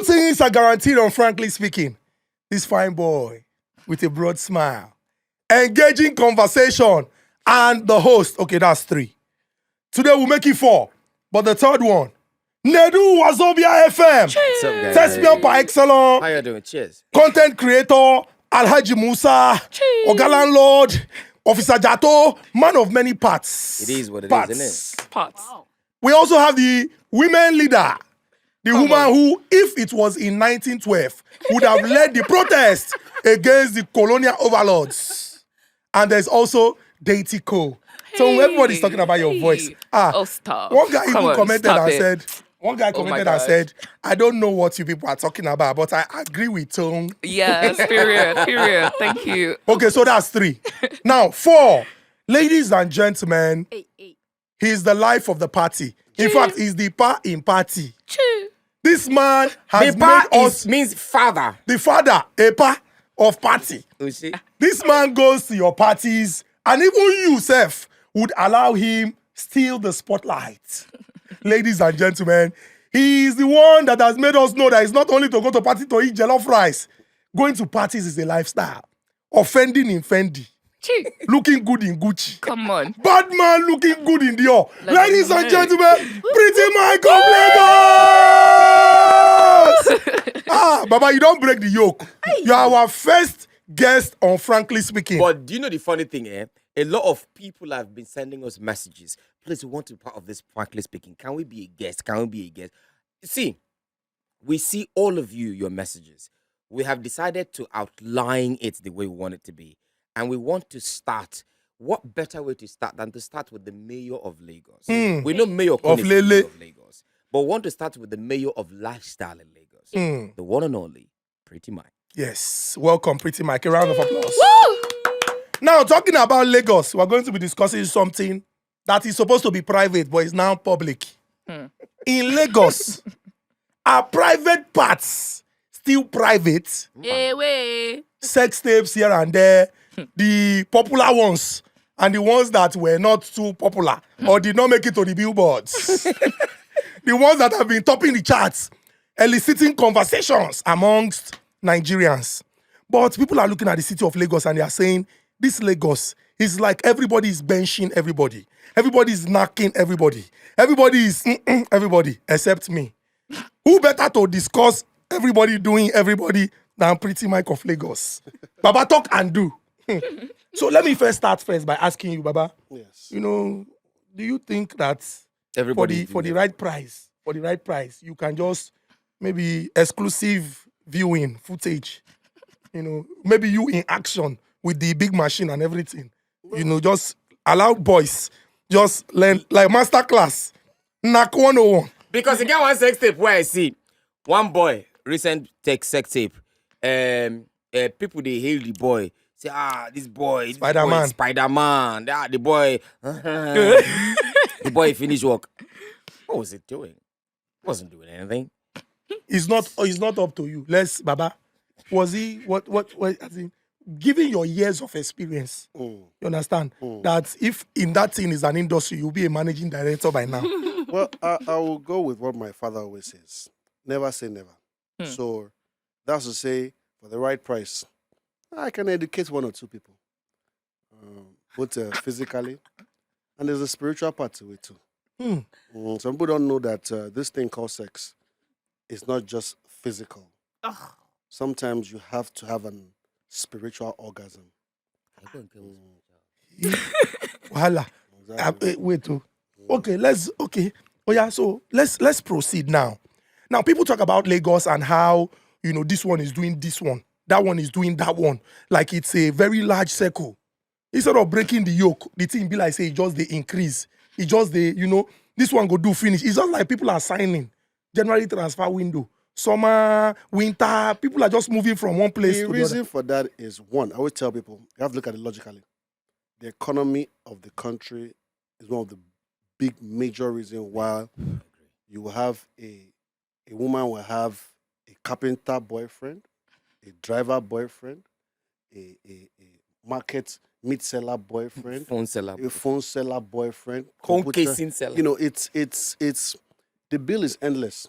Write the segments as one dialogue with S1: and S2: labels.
S1: Two things are guaranteed on Frankly Speaking. This fine boy with a broad smile, engaging conversation, and the host. Okay, that's 3. Today we'll make it 4. But the third one, Nedu Wazobia FM.
S2: What's up, guys?
S1: Thespian par excellence.
S2: How you doing? Cheers.
S1: Content creator, Alhaji Musa, Oga Landlord, Officer Jato, man of many parts.
S2: It is what it
S1: parts.
S2: is, isn't it?
S3: Parts.
S1: We also have the women leader, the woman who, if it was in 1912, would have led the protest against the colonial overlords. And there's also Deity Co. So everybody's talking about your voice.
S3: Stop.
S1: One guy even commented and
S3: it.
S1: said, I don't know what you people are talking about, but I agree with Tone.
S3: Yes, period. Thank you.
S1: Okay, so that's 3. Now, 4. Ladies and gentlemen, he's the life of the party. In fact, he's the pa in party. This man has made us...
S2: means father.
S1: The father, a pa of party.
S2: You see?
S1: This man goes to your parties, and even you, Seth, would allow him steal the spotlight. Ladies and gentlemen, he is the one that has made us know that it's not only to go to party to eat jollof rice. Going to parties is a lifestyle. Offending in Fendi. Looking good in Gucci.
S3: Come on.
S1: Bad man looking good in Dior. Ladies and
S3: Hey.
S1: gentlemen, Pretty Mike of Lagos! Baba, you don't break the yoke. You are our first guest on Frankly Speaking.
S2: But do you know the funny thing, eh? A lot of people have been sending us messages. Please, we want to be part of this Frankly Speaking. Can we be a guest? Can we be a guest? See, we see all of you, your messages. We have decided to outline it the way we want it to be. And we want to start. What better way to start than to start with the mayor of Lagos? We know Mayor
S1: Of
S2: Kone is the
S1: Lele.
S2: mayor of Lagos. But we want to start with the mayor of lifestyle in Lagos. The one and only, Pretty Mike.
S1: Yes, welcome, Pretty Mike. A round of applause.
S3: Woo!
S1: Now, talking about Lagos, we're going to be discussing something that is supposed to be private, but is now public. In Lagos, are private parts still private?
S3: Way.
S1: Sex tapes here and there, the popular ones, and the ones that were not too popular or did not make it to the billboards. The ones that have been topping the charts, eliciting conversations amongst Nigerians. But people are looking at the city of Lagos and they are saying, this Lagos is like everybody is benching everybody. Everybody is knocking everybody. Everybody is everybody except me. Who better to discuss everybody doing everybody than Pretty Mike of Lagos? Baba, talk and do. So let me start by asking you, Baba.
S4: Yes.
S1: You know, do you think that
S2: Everybody
S1: for the right price, you can just maybe exclusive viewing footage, you know, maybe you in action with the big machine and everything, you know, just allow boys, just learn like master class, knock 101.
S2: Because you get one sex tape where I see one boy, recent sex tape, people they hail the boy. Say, this boy,
S1: Spider-Man.
S2: Spider-Man. The boy, the boy finished work. What was it doing? Wasn't doing anything.
S1: It's not up to you. Baba, was he, what, as in, given your years of experience, you understand, that if in that thing is an industry, you'll be a managing director by now.
S4: Well, I will go with what my father always says. Never say never. So that's to say, for the right price, I can educate 1 or 2 people, both physically, and there's a spiritual part to it too. Some people don't know that this thing called sex is not just physical. Sometimes you have to have an spiritual orgasm.
S1: Wahala.
S4: Exactly.
S1: Wait. Okay. Oh yeah. So let's proceed now. Now people talk about Lagos and how, you know, this one is doing this one, that one is doing that one, like it's a very large circle. Instead of breaking the yoke, the thing be like say it just the increase. It just the, you know, this one go do finish. It's just like people are signing January transfer window. Summer, winter, people are just moving from one place
S4: The
S1: to the
S4: reason
S1: other.
S4: for that is, one, I always tell people, you have to look at it logically. The economy of the country is one of the big major reasons why you will have a woman will have a carpenter boyfriend, a driver boyfriend, a market meat seller boyfriend,
S2: Phone seller.
S4: a phone seller boyfriend,
S2: Home
S4: computer-
S2: casing seller.
S4: You know, it's the bill is endless.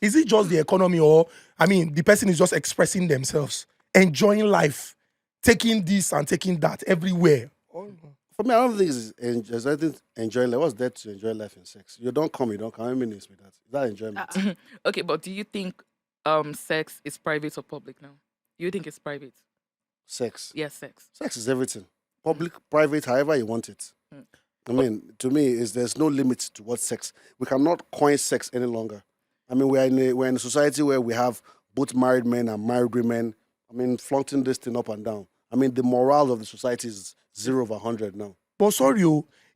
S1: Is it just the economy, or I mean, the person is just expressing themselves, enjoying life, taking this and taking that everywhere?
S4: For me, I don't think it's I think enjoying life. What's there to enjoy life in sex? You don't come. How many minutes with that? Is that enjoyment?
S3: Okay, but do you think sex is private or public now? Do you think it's private?
S4: Sex.
S3: Yes, sex.
S4: Sex is everything. Public, private, however you want it. I mean, to me, there's no limit to what sex. We cannot coin sex any longer. I mean, we're in a society where we have both married men and married women. I mean, flaunting this thing up and down. I mean, the morale of the society is 0 over 100 now.
S1: But sorry,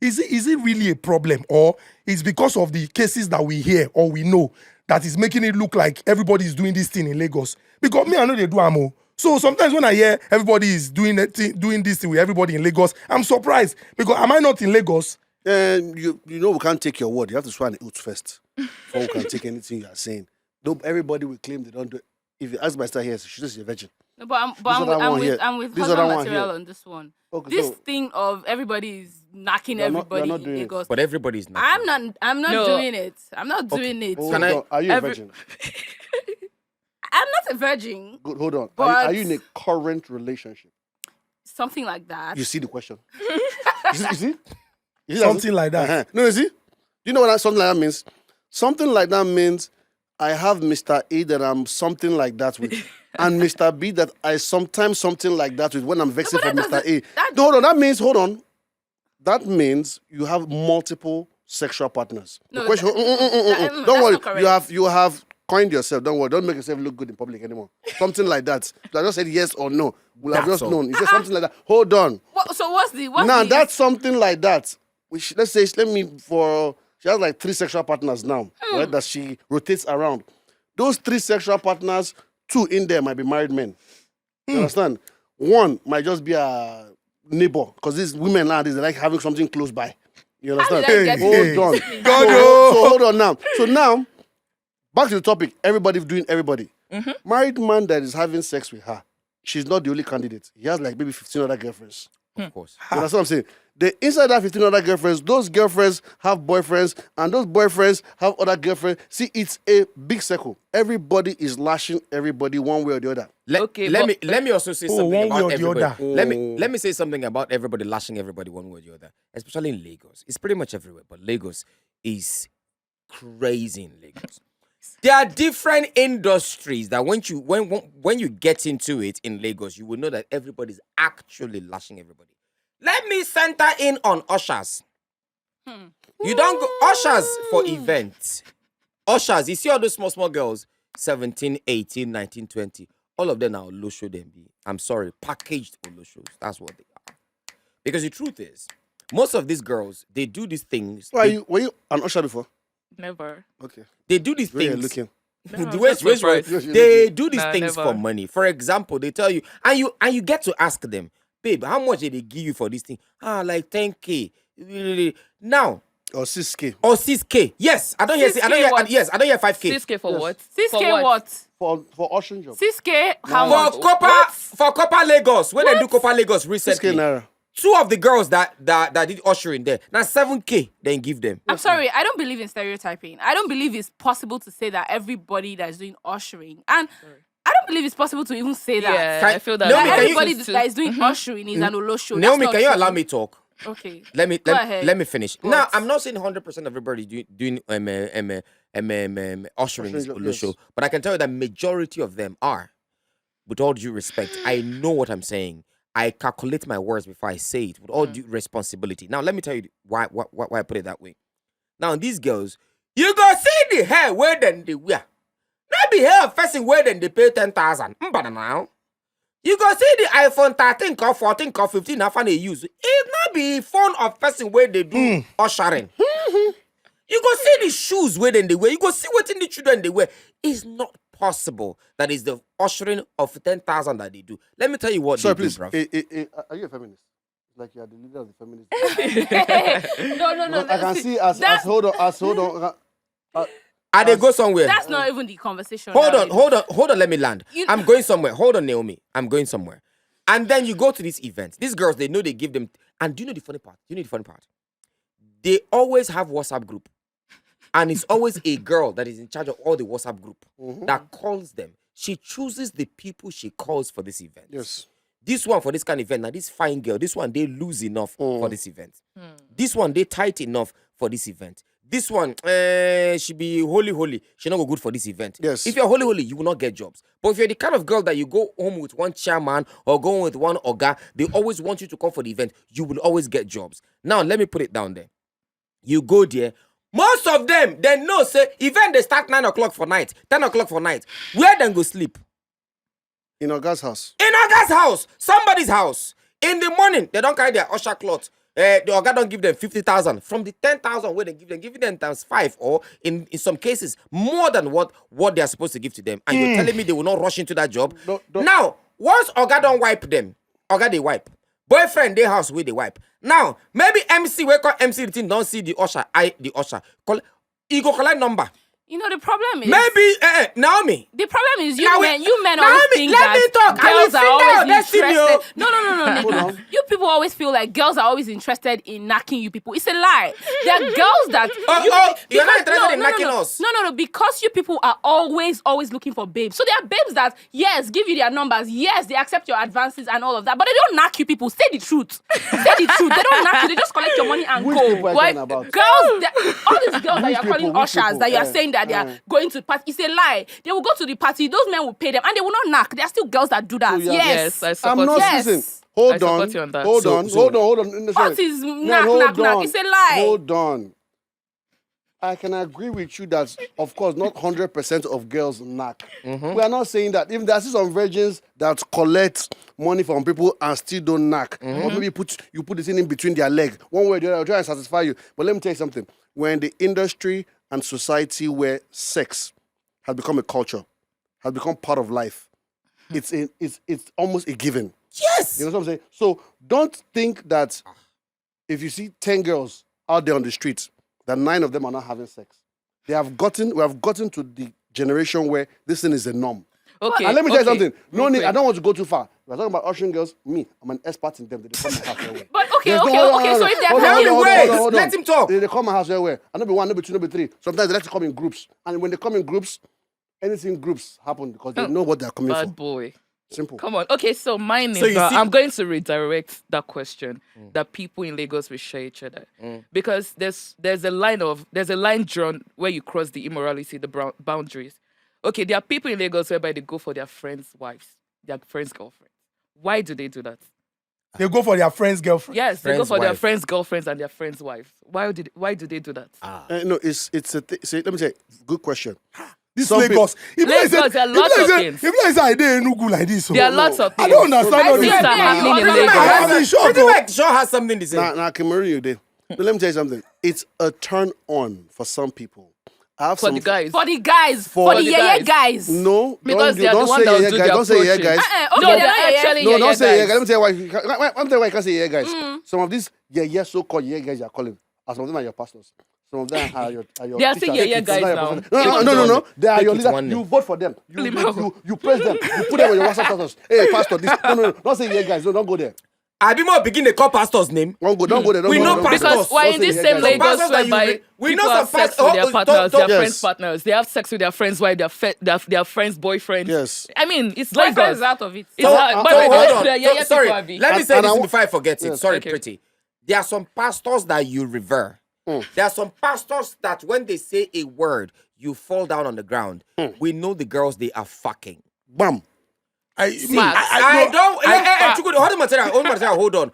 S1: is it really a problem, or it's because of the cases that we hear or we know that is making it look like everybody is doing this thing in Lagos? Because me, I know they do amo. So sometimes when I hear everybody is doing this thing with everybody in Lagos, I'm surprised, because am I not in Lagos?
S4: You know we can't take your word. You have to swear an oath first before we can take anything you are saying. Though everybody will claim they don't do it. If you ask my sister here, she says you're a virgin.
S5: No, but I'm with
S4: This
S5: husband
S4: other one
S5: material
S4: here.
S5: on this one.
S4: Okay,
S5: This
S4: so
S5: thing of everybody is knocking
S4: You're not
S5: everybody
S4: doing
S5: in
S4: it.
S5: Lagos.
S2: But everybody's not.
S5: I'm not
S3: No.
S5: doing it. I'm not doing it.
S4: hold
S2: Can I-
S4: on. Are you a
S3: every-
S4: virgin?
S5: I'm not a virgin.
S4: Good, hold on.
S5: But-
S4: Are you in a current relationship?
S5: Something like that.
S4: You see the question. You see?
S1: Something like that.
S4: Uh-huh. No, you see? You know what something like that means? Something like that means I have Mr. A that I'm something like that with, and Mr. B that I sometimes something like that with when I'm vexing for
S5: but that
S4: Mr. A.
S5: that-
S4: No, hold on. Hold on. That means you have multiple sexual partners.
S5: No,
S4: the question,
S5: that-
S4: don't
S5: that's
S4: worry.
S5: not correct.
S4: You have coined yourself. Don't worry. Don't make yourself look good in public anymore. Something like that. I just said yes or no. We'll have
S2: That's
S4: just
S2: all.
S4: known. You said something like that. Hold on.
S5: So what's
S4: Now
S5: the
S4: that's something like that. Let's say she has like 3 sexual partners now, right? That she rotates around. Those 3 sexual partners, 2 in there might be married men. You understand? 1 might just be a neighbor, because these women nowadays they like having something close by. You understand?
S5: did I get
S4: Hold on.
S1: God,
S4: So hold on now. So now, back to the topic. Everybody doing everybody. Married man that is having sex with her, she's not the only candidate. He has like maybe 15 other girlfriends.
S2: Of course.
S4: You understand what I'm saying? Inside that 15 other girlfriends, those girlfriends have boyfriends, and those boyfriends have other girlfriends. See, it's a big circle. Everybody is lashing everybody one way or the other.
S2: Let me also say something
S1: one way
S2: about
S1: or the
S2: everybody.
S1: other.
S2: Let me say something about everybody lashing everybody one way or the other, especially in Lagos. It's pretty much everywhere, but Lagos is crazy in Lagos. There are different industries that when you get into it in Lagos, you will know that everybody's actually lashing everybody. Let me center in on ushers. You don't go ushers for events. Ushers, you see all those small girls, 17, 18, 19, 20. All of them are Olosho them be. I'm sorry, packaged Oloshos. That's what they are. Because the truth is, most of these girls, they do these things.
S4: Were you an usher before?
S3: Never.
S4: Okay.
S2: They do these
S4: Where you
S2: things.
S4: looking?
S3: No,
S2: The
S3: I'm
S2: way-
S3: just
S2: way-
S3: surprised.
S4: Yes, you're
S2: They
S4: looking.
S2: do these
S3: Nah,
S2: things
S3: never.
S2: for money. For example, they tell you, and you get to ask them, babe, how much did they give you for this thing? Like 10K. Now,
S4: Or 6K.
S2: or 6K. Yes, I don't hear. I
S5: 6K
S2: don't hear.
S5: what?
S2: Yes, I don't hear 5K.
S3: 6K for
S4: Yes.
S3: what?
S5: 6K
S3: For
S5: what?
S4: For ushering job.
S5: 6K? How
S2: For
S5: much?
S2: Copper Lagos. When they do Copper Lagos
S4: 6K
S2: recently,
S4: naira.
S2: 2 of the girls that did ushering there, now 7K, then give them.
S5: I'm sorry, I don't believe in stereotyping. I don't believe it's possible to say that everybody that's doing ushering, and I don't believe it's possible to even say that.
S3: Yeah,
S2: Can-
S3: I feel that.
S2: Naomi,
S5: That
S2: can you-
S5: everybody
S3: choose to-
S5: that is doing ushering is an Olosho.
S2: Naomi,
S5: That's
S2: can you
S5: not
S2: allow
S5: true.
S2: me talk?
S5: Okay.
S2: Let me
S5: Go ahead.
S2: let me finish.
S5: Go
S2: Now,
S5: on.
S2: I'm not saying 100% of everybody doing ushering
S4: Ushering
S2: is
S4: job,
S2: Olosho,
S4: yes.
S2: but I can tell you that majority of them are. With all due respect, I know what I'm saying. I calculate my words before I say it with all due responsibility. Now, let me tell you why I put it that way. Now, these girls, you go see the hair where then they wear. Not be hair of person where then they pay 10,000. But now, you go see the iPhone 13 or 14 or 15 after they use. It not be phone of person where they do ushering. You go see the shoes where then they wear. You go see what in the children they wear. It's not possible that is the ushering of 10,000 that they do. Let me tell you what
S4: Sorry,
S2: they
S4: please.
S2: do, bruv.
S4: Are you a feminist? Like you are the leader of the feminist.
S5: No.
S4: I can see as hold on.
S2: Are they go somewhere?
S5: That's not even the conversation.
S2: Hold
S5: now.
S2: on, let me land. I'm going somewhere. Hold on, Naomi. I'm going somewhere. And then you go to these events. These girls, they know they give them. And do you know the funny part? They always have WhatsApp group. and it's always a girl that is in charge of all the WhatsApp group that calls them. She chooses the people she calls for this event.
S4: Yes.
S2: This one for this kind of event. Now, this fine girl, this one, they lose enough for this event. This one, they tight enough for this event. This one, she be holy. She not go good for this event.
S4: Yes.
S2: If you're holy, you will not get jobs. But if you're the kind of girl that you go home with one chairman or go home with one oga, they always want you to come for the event, you will always get jobs. Now, let me put it down there. You go there. Most of them, they know, say, event they start 9 o'clock for night, 10 o'clock for night. Where then go sleep?
S4: In Oga's house.
S2: In Oga's house, somebody's house. In the morning, they don't carry their usher cloth. The Oga don't give them 50,000. From the 10,000 where they give them times 5, or in some cases, more than what they are supposed to give to them. And you're telling me they will not rush into that job? Now, once Oga don't wipe them, Oga they wipe. Boyfriend, they house where they wipe. Now, maybe MC, wake up MC the thing, don't see the usher, the usher. He go collect number.
S5: You know, the problem is...
S2: Maybe, Naomi.
S5: The problem is you
S2: Naomi,
S5: men always think
S2: let
S5: that
S2: me talk.
S5: girls are always interested. No.
S4: Hold on.
S5: You people always feel like girls are always interested in knacking you people. It's a lie. There are girls that...
S2: You're not interested in knacking us.
S5: No. Because you people are always looking for babes. So there are babes that, yes, give you their numbers. Yes, they accept your advances and all of that. But they don't knock you people. Say the truth. Say the truth. They don't knock you. They just collect your money and
S4: Which
S5: go.
S4: people are you talking about?
S5: Girls, all these girls that you're calling
S4: which
S5: ushers,
S4: people?
S5: that you're saying that they are going to party, it's a lie. They will go to the party, those men will pay them, and they will not knock. There are still girls that do that.
S4: So, yeah.
S5: Yes.
S3: I
S4: I'm
S3: support
S4: not
S3: you.
S5: Yes.
S4: listen.
S3: I
S4: Hold
S3: support
S4: on.
S3: you on that.
S4: Hold
S2: So-
S4: on.
S2: so-
S4: Hold on.
S5: What is
S4: Man,
S5: knock?
S4: hold
S5: It's a lie.
S4: Hold on. I can agree with you that, of course, not 100% of girls knock. We are not saying that. Even there are still some virgins that collect money from people and still don't knock. Or maybe you put this in between their leg. One way or the other, I'll try and satisfy you. But let me tell you something. We're in the industry and society where sex has become a culture, has become part of life. It's almost a given.
S2: Yes.
S4: You know what I'm saying? So don't think that if you see 10 girls out there on the streets, that 9 of them are not having sex. We have gotten to the generation where this thing is a norm.
S3: Okay.
S4: And let me tell you something. No
S3: Real
S4: need.
S3: quick.
S4: I don't want to go too far. We're talking about ushering girls. I'm an expert in them. They come my house everywhere.
S5: But okay.
S4: There's
S5: So if they're
S4: hold on,
S5: having
S4: hold on,
S2: wait.
S4: hold on.
S2: Let him talk.
S4: They come my house everywhere. I know be 1, no be 2, no be 3. Sometimes they like to come in groups. And when they come in groups, anything groups happen because they know what they're coming
S3: Bad
S4: for.
S3: boy.
S4: Simple.
S3: Come on. Okay, so mine is,
S2: So you see-
S3: I'm going to redirect that question that people in Lagos will share each other. Because there's a line drawn where you cross the immorality, the boundaries. Okay, there are people in Lagos whereby they go for their friends' wives, their friends' girlfriends. Why do they do that?
S1: They go for their friend's girlfriend.
S3: Yes, they go
S2: Friends'
S3: for their
S2: wife.
S3: friends' girlfriends and their friends' wives. Why do they do that?
S4: No, it's a see, let me say, good question.
S1: This
S4: Some
S1: Lagos.
S3: Lagos, there are lots of things.
S1: If like say I dey Enugu like this,
S3: There are lots of
S1: I
S3: things.
S1: don't understand all
S3: Things
S1: this.
S3: are happening in
S5: Pretty
S3: Lagos.
S1: I mean, sure,
S2: Pretty
S1: though.
S2: much sure has something to say.
S4: Now, Kimberly, you did. But let me tell you something. It's a turn on for some people. I have
S3: For
S4: some
S3: the guys.
S5: for the guys,
S4: For
S5: for the
S3: the
S5: yeah
S3: guys.
S5: guys.
S4: No,
S3: Because
S4: don't,
S3: they are the
S4: don't
S3: one
S4: say
S3: that will
S4: yeah
S3: do
S4: guys.
S3: the
S4: Don't say yeah
S3: approaching.
S4: guys.
S5: Okay,
S3: No,
S5: they're
S3: they're
S5: not
S3: actually
S4: No, don't say yeah
S3: guys.
S4: guys. Let me tell you why. Let me tell you why I can't say yeah guys. Some of these yeah so-called yeah guys you're calling, and some of them are your pastors. Some of them are your
S3: They are still
S4: teachers.
S3: yeah guys
S4: Some of them are
S3: now.
S4: your prophets. No. They are
S2: Take
S4: your
S2: it
S4: leaders.
S2: one
S4: You
S2: name.
S4: vote for them. You praise them. You put them on your WhatsApp status. Hey, pastor, this. No. Don't say yeah guys. No, don't go there.
S2: Abimo begin to call pastor's name.
S4: Don't go there. Don't
S2: We
S4: go
S2: know
S4: there, don't go there.
S2: pastors.
S3: Because why in
S4: Don't say
S3: this
S4: yeah,
S3: same
S4: guys.
S3: Lagos
S2: Pastors that you
S3: whereby
S2: re- we
S3: people
S2: know
S3: have
S2: some
S3: sex
S2: pastors-
S3: with their partners, their
S4: Yes.
S3: friends' partners, they have sex with their friends' wife, their friends' boyfriends.
S4: Yes.
S3: I mean, it's
S5: Boyfriends
S3: Lagos.
S5: out of it.
S3: It's
S2: So,
S3: hard. By
S2: so
S3: the way,
S2: hold on.
S3: yeah, yeah,
S2: Sorry,
S3: people have it.
S2: let me say
S4: And
S2: this
S4: I wa-
S2: before I forget it.
S4: Yes.
S2: Sorry,
S3: Okay.
S2: Pretty. There are some pastors that you revere. There are some pastors that when they say a word, you fall down on the ground. We know the girls they are fucking.
S4: Bam.
S2: Hold on.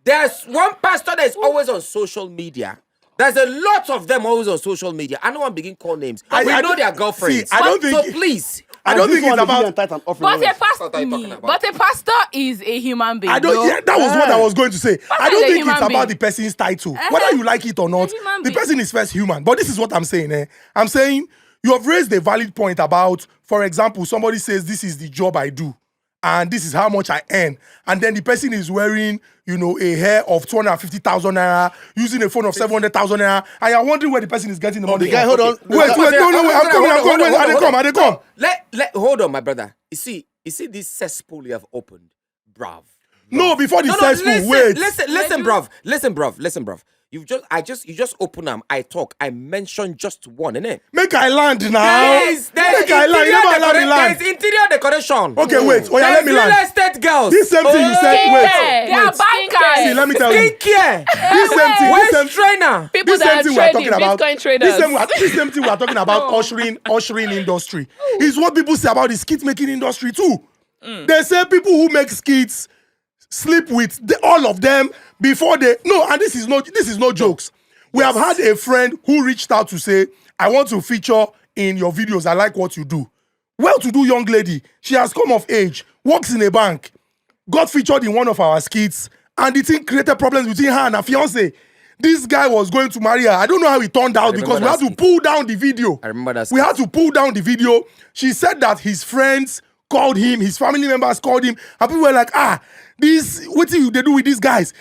S2: There's one pastor that is always on social media. There's a lot of them always on social media. I don't want to begin call names. We know their girlfriends.
S1: See, I don't
S2: So
S1: think-
S2: please.
S1: I don't
S4: And this
S1: think it's
S4: one, they give
S1: about.
S4: them tithe and offering
S5: But
S4: always.
S2: What are you talking about?
S5: a pastor is a human being.
S1: I don't.
S5: no?
S1: Yeah, that was what I was going to say. I don't
S5: is a
S1: think it's
S5: human
S1: about
S5: being.
S1: the person's title, whether you like it or not.
S5: human
S1: The
S5: being.
S1: person is first human. But this is what I'm saying. I'm saying you have raised a valid point about, for example, somebody says this is the job I do, and this is how much I earn, and then the person is wearing, a hair of 250,000 naira, using a phone of 700,000 naira, and you're wondering where the person is getting the money.
S4: the guy,
S1: from.
S4: hold on.
S1: Wait, no, I'm coming. I dey come.
S2: Hold on, my brother. You see this cesspool you have opened. Brav.
S1: No, before the cesspool.
S2: listen,
S1: Wait.
S2: listen, bruv. You just open them. I talk. I mention just one, innit?
S1: Make I land now.
S2: There's
S1: Make I land. You never allow the land.
S2: There's interior decoration.
S1: Okay, wait. Oh yeah, let me
S2: Real
S1: land.
S2: estate girls.
S1: This same thing you said. Wait.
S5: They are bankers.
S1: See, let me tell you.
S2: Skincare.
S1: This same thing. This same
S2: Waist trainer.
S3: People
S1: this
S3: that
S1: same
S3: are
S1: thing we are
S3: trading,
S1: talking about.
S3: Bitcoin traders.
S1: This same thing we are talking about ushering industry is what people say about the skit making industry too. They say people who make skits sleep with all of them before they and this is no jokes. We have had a friend who reached out to say, I want to feature in your videos. I like what you do. Well-to-do young lady. She has come of age, works in a bank, got featured in one of our skits, and the thing created problems between her and her fiance. This guy was going to marry her. I don't know how it turned out because we had to pull down the video.
S2: I remember that.
S1: We had to pull down the video. She said that his friends called him, his family members called him, and people were like, what do they do with these guys?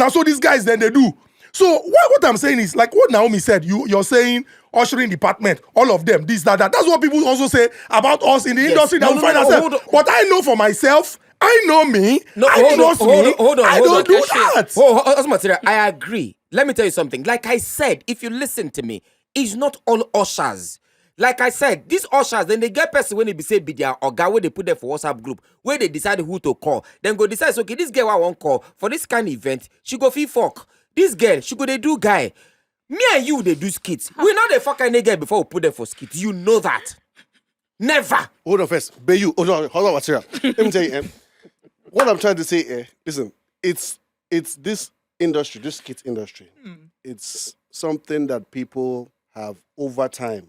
S1: So these guys then they do. So what I'm saying is, like what Naomi said, you're saying ushering department, all of them, this, that. That's what people also say about us in the industry that we find ourselves. But I know for myself, I know me, I trust me, I don't do that.
S2: I agree. Let me tell you something. Like I said, if you listen to me, it's not all ushers. Like I said, these ushers, then they get person when they be say be their organ, where they put them for WhatsApp group, where they decide who to call. Then go decide, okay, this girl I won't call for this kind of event, she go feel fuck. This girl, she go they do guy. Me and you, they do skits. We know the fuck any girl before we put them for skits. You know that. Never.
S4: Hold on first. Hold on, Material. Let me tell you, what I'm trying to say, listen, it's this industry, this skit industry. It's something that people have over time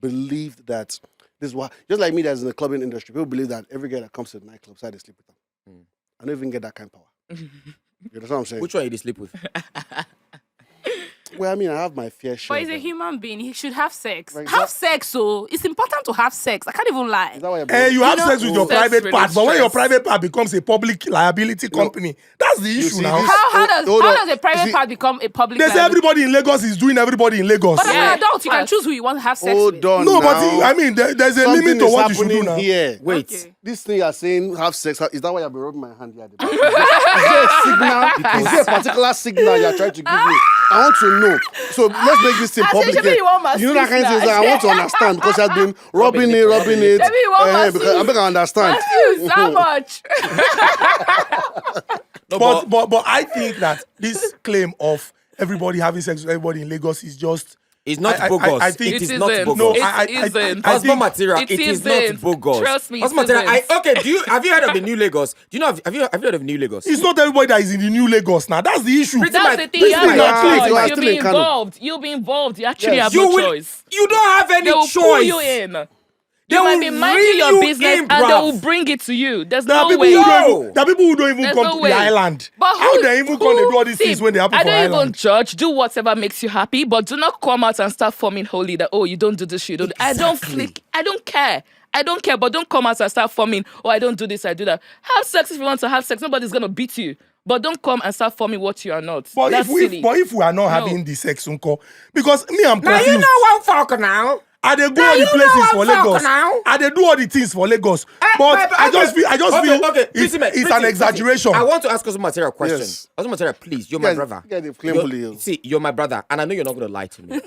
S4: believed that this is why, just like me that's in the clubbing industry, people believe that every girl that comes to the nightclub, side they sleep with them. I don't even get that kind of power. You understand what I'm saying?
S2: Which one you sleep with?
S4: Well, I mean, I have my fair share.
S5: But he's a
S4: of them.
S5: human being. He should have sex.
S4: Like
S5: have
S4: that-
S5: sex, so it's important to have sex. I can't even lie.
S4: Is that why you're
S1: You have sex with your
S3: sex
S1: private part, but when your
S3: stress.
S1: private part becomes a public liability company, that's the issue
S4: see,
S1: now.
S4: this-
S5: How
S4: Hold on.
S5: does a private
S4: See,
S5: part become a public
S1: They say
S5: liability?
S1: everybody in Lagos is doing everybody in Lagos.
S5: But as
S3: Yeah.
S5: an adult, you can
S3: Yes.
S5: choose who you want to have sex with.
S4: Hold on.
S1: No, but
S4: now.
S1: I mean, there's a
S4: Something
S1: limit to
S4: is
S1: what you should do
S4: happening
S1: now.
S4: here.
S2: Wait.
S5: Okay.
S4: This thing you're saying, have sex, is that why you've been rubbing my hand here? At the back? Is there a signal? Is there a particular signal you're trying to give me? I want to know. So let's make this thing
S5: I said,
S4: public.
S5: Shebi, you want my
S4: You know that kind of thing.
S5: sister.
S4: I want to understand because she has been rubbing it.
S5: Shebi, you want my
S4: Because I make her understand.
S5: Matthew, so much.
S2: No,
S1: But I think that this claim of everybody having sex with everybody in Lagos is just.
S2: it's not
S1: I
S2: bogus.
S1: I think
S2: it is
S3: It
S2: not
S3: isn't.
S2: bogus.
S1: No,
S3: It
S1: I
S3: isn't.
S1: I
S2: Husband
S1: think
S2: material,
S3: it
S2: it is
S3: isn't.
S2: not bogus.
S3: Trust me, it
S2: Husband material,
S3: isn't.
S2: have you heard of the new Lagos? Do you know have you heard of new Lagos?
S1: it's not everybody that is in the new Lagos now. That's the issue.
S2: Pretty
S3: That's
S2: much-
S3: the thing.
S1: this
S3: You
S1: thing
S3: have
S1: now,
S3: no
S1: please,
S4: you are
S3: choice. You'll
S4: still
S3: be
S4: in Kano.
S3: involved. You'll be involved. You actually
S4: Yes.
S3: have
S2: You
S3: no
S2: will,
S3: choice.
S2: you don't have any
S3: They will
S2: choice.
S3: pull you in.
S2: They
S3: You might
S2: will
S3: be minding
S2: reel
S3: your
S2: you
S3: business
S2: in,
S3: and they
S2: bruv.
S3: will bring it to you. There's
S1: There are
S3: no
S1: people
S3: way.
S1: who
S2: No.
S1: don't even, there are people who don't even
S3: There's
S1: come
S3: no
S1: to
S3: way.
S1: the island.
S3: But
S1: How they even come to do all these
S3: see,
S1: things when they happen
S3: I
S1: for
S3: don't even
S1: island?
S3: judge. Do whatever makes you happy, but do not come out and start forming holy that you don't do this, you don't. I don't
S2: Exactly.
S3: flick. I don't care. I don't care, but don't come out and start forming. I don't do this. I do that. Have sex if you want to have sex. Nobody's gonna beat you. But don't come and start forming what you are not.
S1: But
S3: That's silly.
S1: if we are not having the sex unko, because me I'm
S2: Now
S1: confused.
S2: you know one fuck now.
S1: I dey go
S2: Now
S1: all the
S2: you know
S1: places
S2: I'm
S1: for
S2: fuck
S1: Lagos.
S2: now.
S1: I dey do all the things for Lagos. But I just feel it's an exaggeration.
S2: I want to ask Husband material a question.
S4: Yes.
S2: Husband material, please, you're my
S4: Guys,
S2: brother.
S4: guys, they claim
S2: You're-
S4: bully you.
S2: See, you're my brother, and I know you're not gonna lie to me.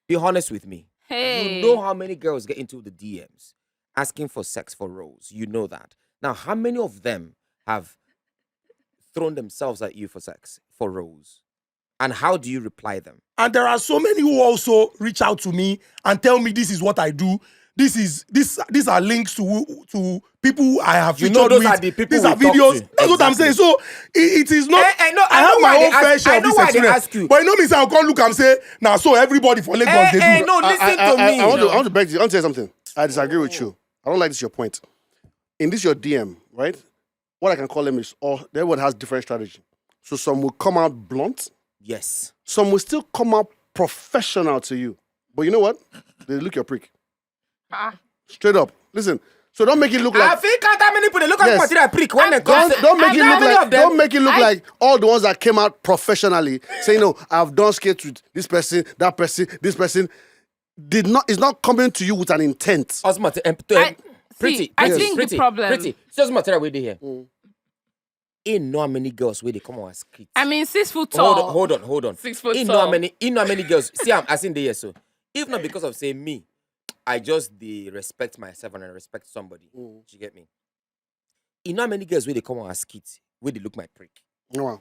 S2: Be honest with me.
S5: Hey.
S2: You know how many girls get into the DMs asking for sex for roles. You know that. Now, how many of them have thrown themselves at you for sex, for roles? And how do you reply them?
S1: And there are so many who also reach out to me and tell me this is what I do. These are links to people who I have
S2: You
S1: featured
S2: know those
S1: with.
S2: are the people
S1: These are
S2: we talk
S1: videos.
S2: to.
S1: That's what I'm saying.
S2: Exactly.
S1: So it is not.
S2: No,
S1: I have my own fair share
S2: I
S1: of
S2: know
S1: this
S2: why they
S1: experience.
S2: ask you.
S1: But you know me, say I'll come look and say, now so everybody for Lagos they do.
S2: No, listen to me.
S4: I want to beg you. I want to say something. I disagree with you. I don't like this your point. In this your DM, right? What I can call them is everyone has different strategy. So some will come out blunt.
S2: Yes.
S4: Some will still come out professional to you. But you know what? They look your prick. Straight up. Listen. So don't make it look
S2: I
S4: like
S2: think that many people they look at
S4: Yes.
S2: material prick when they come.
S4: don't make it look like
S2: them.
S4: like all the ones that came out professionally saying, no, I've done skits with this person, that person, this person. Is not coming to you with an intent.
S2: Pretty.
S5: I think the problem-
S2: Pretty. It's just material we did here. ain't know how many girls where they come on street.
S5: I mean, 6 foot tall.
S2: Hold on.
S3: 6 foot
S2: Ain't
S3: tall.
S2: know how many girls. See, I'm asking the yes. So, if not because of saying me, I just respect myself and I respect somebody. Do you get me? You know how many girls where they come on skit, where they look my prick.
S4: No.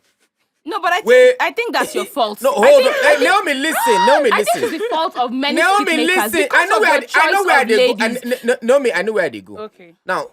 S5: No, but
S2: Wait.
S5: I think that's your fault.
S2: No, hold on. Hey, Naomi, listen. Naomi,
S5: I think
S2: listen.
S5: it's the fault of many
S2: Naomi,
S5: skit makers
S2: listen.
S5: because
S2: I know
S5: of
S2: where
S5: your choice
S2: they
S5: of
S2: go.
S5: ladies.
S2: Naomi, I know where they go.
S5: Okay.
S2: Now,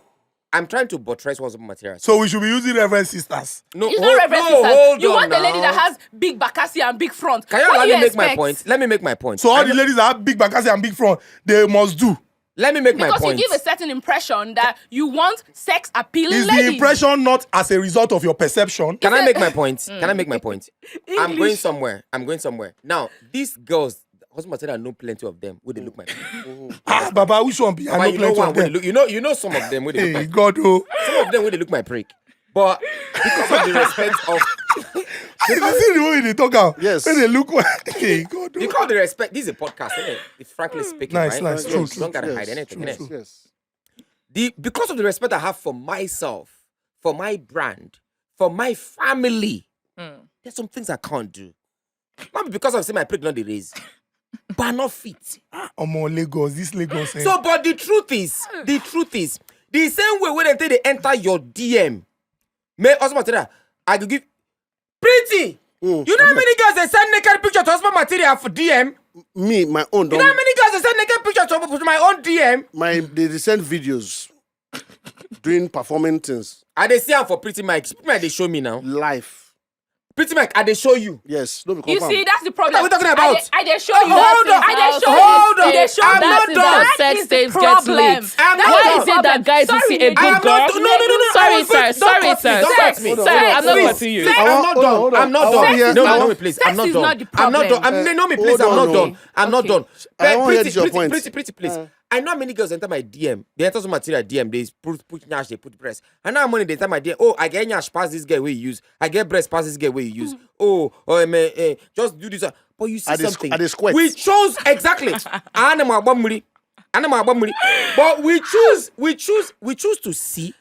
S2: I'm trying to buttress what's material.
S1: So we should be using Reverend Sisters.
S2: No,
S5: It's not Reverend
S2: no,
S5: Sisters.
S2: hold
S5: You
S2: on
S5: want the lady
S2: now.
S5: that has big bakasi and big front.
S2: Can you
S5: What
S2: allow
S5: do
S2: me
S5: you
S2: make my
S5: expect?
S2: point? Let me make my point.
S1: So all
S2: I
S1: the
S2: know-
S1: ladies that have big bakasi and big front, they must do.
S2: Let me make my
S5: Because you
S2: point.
S5: give a certain impression that you want sex appealing
S1: Is
S5: ladies.
S1: the impression not as a result of your perception?
S2: Can I make my point? Can I make my point? I'm going
S5: English.
S2: somewhere. Now, these girls, husband said I know plenty of them. Where they look my
S1: Ah, Baba, which one be? I
S2: But
S1: know
S2: you know
S1: plenty
S2: one
S1: of
S2: where they
S1: them.
S2: look. You know some of them where they look
S1: Hey,
S2: my
S1: God, oh.
S2: some of them where they look my prick. But because of the respect of
S1: You see the way they talk out?
S4: Yes.
S1: When they look, hey, God, oh.
S2: because of the respect, this is a podcast, isn't it? If frankly speaking,
S1: Nice,
S2: right?
S1: nice.
S2: You
S1: True,
S2: don't,
S1: true,
S2: don't gotta
S4: yes,
S2: hide anything.
S4: true,
S2: innit?
S4: Yes.
S2: Because of the respect I have for myself, for my brand, for my family, there's some things I can't do. Not because of say my prick not the raise, but not fit.
S1: Omo, Lagos, this Lagos.
S2: So, but the truth is, the same way when they enter your DM, may husband material, I could give pretty. You know how many girls they send naked picture to husband material for DM?
S4: Me, my own.
S2: You know how many girls they send naked picture to my own DM?
S4: They send videos doing performing things
S2: I they see am for pretty Mike. Pretty Mike they show me now.
S4: live.
S2: Pretty Mike, I they show you.
S4: Yes, no,
S5: You see, that's the problem.
S2: What are we talking about?
S5: I dey show
S2: Oh,
S5: you.
S2: hold on.
S5: I dey show
S2: Hold
S5: you.
S2: on.
S5: I dey show
S2: I'm
S5: you.
S2: not
S3: That is
S2: done.
S3: how
S5: That
S3: sex
S5: is the
S3: tapes get
S5: problem.
S3: leaked.
S2: I'm
S5: That
S2: not
S3: Why
S5: is
S2: done.
S3: is
S5: the
S3: it that guys will
S5: Sorry,
S3: see a
S5: ladies.
S3: good
S2: I'm
S3: girl?
S2: not. No.
S3: Sorry,
S2: I'm
S3: sir.
S2: not-
S3: Sorry,
S2: don't
S3: sir.
S2: Don't cut me.
S5: Sex.
S2: Don't cut me.
S3: I'm not
S2: Please.
S3: cutting you.
S2: Sex,
S4: I
S2: I'm
S4: want-
S2: not
S4: hold on,
S2: done.
S4: hold on.
S2: I'm not
S4: I want
S2: done.
S4: to hear-
S2: No,
S4: I want-
S2: no, please. I'm
S5: Sex
S2: not
S5: is
S2: done.
S5: not the
S2: I'm not done.
S5: problem.
S2: No, please.
S4: Hold
S2: I'm
S4: on,
S2: not
S4: no.
S2: done. I'm not
S5: Okay.
S2: done.
S4: I want to hear your point.
S2: Pretty, please. I know how many girls enter my DM. They enter some material DM. They put nyash, they put breast. And now money they enter my DM. Oh, I get nyash pass this guy where you use. I get breast pass this guy where you use. Just do this. But you see
S4: I dey
S2: something.
S4: I dey squirt.
S2: We chose exactly. But we choose to see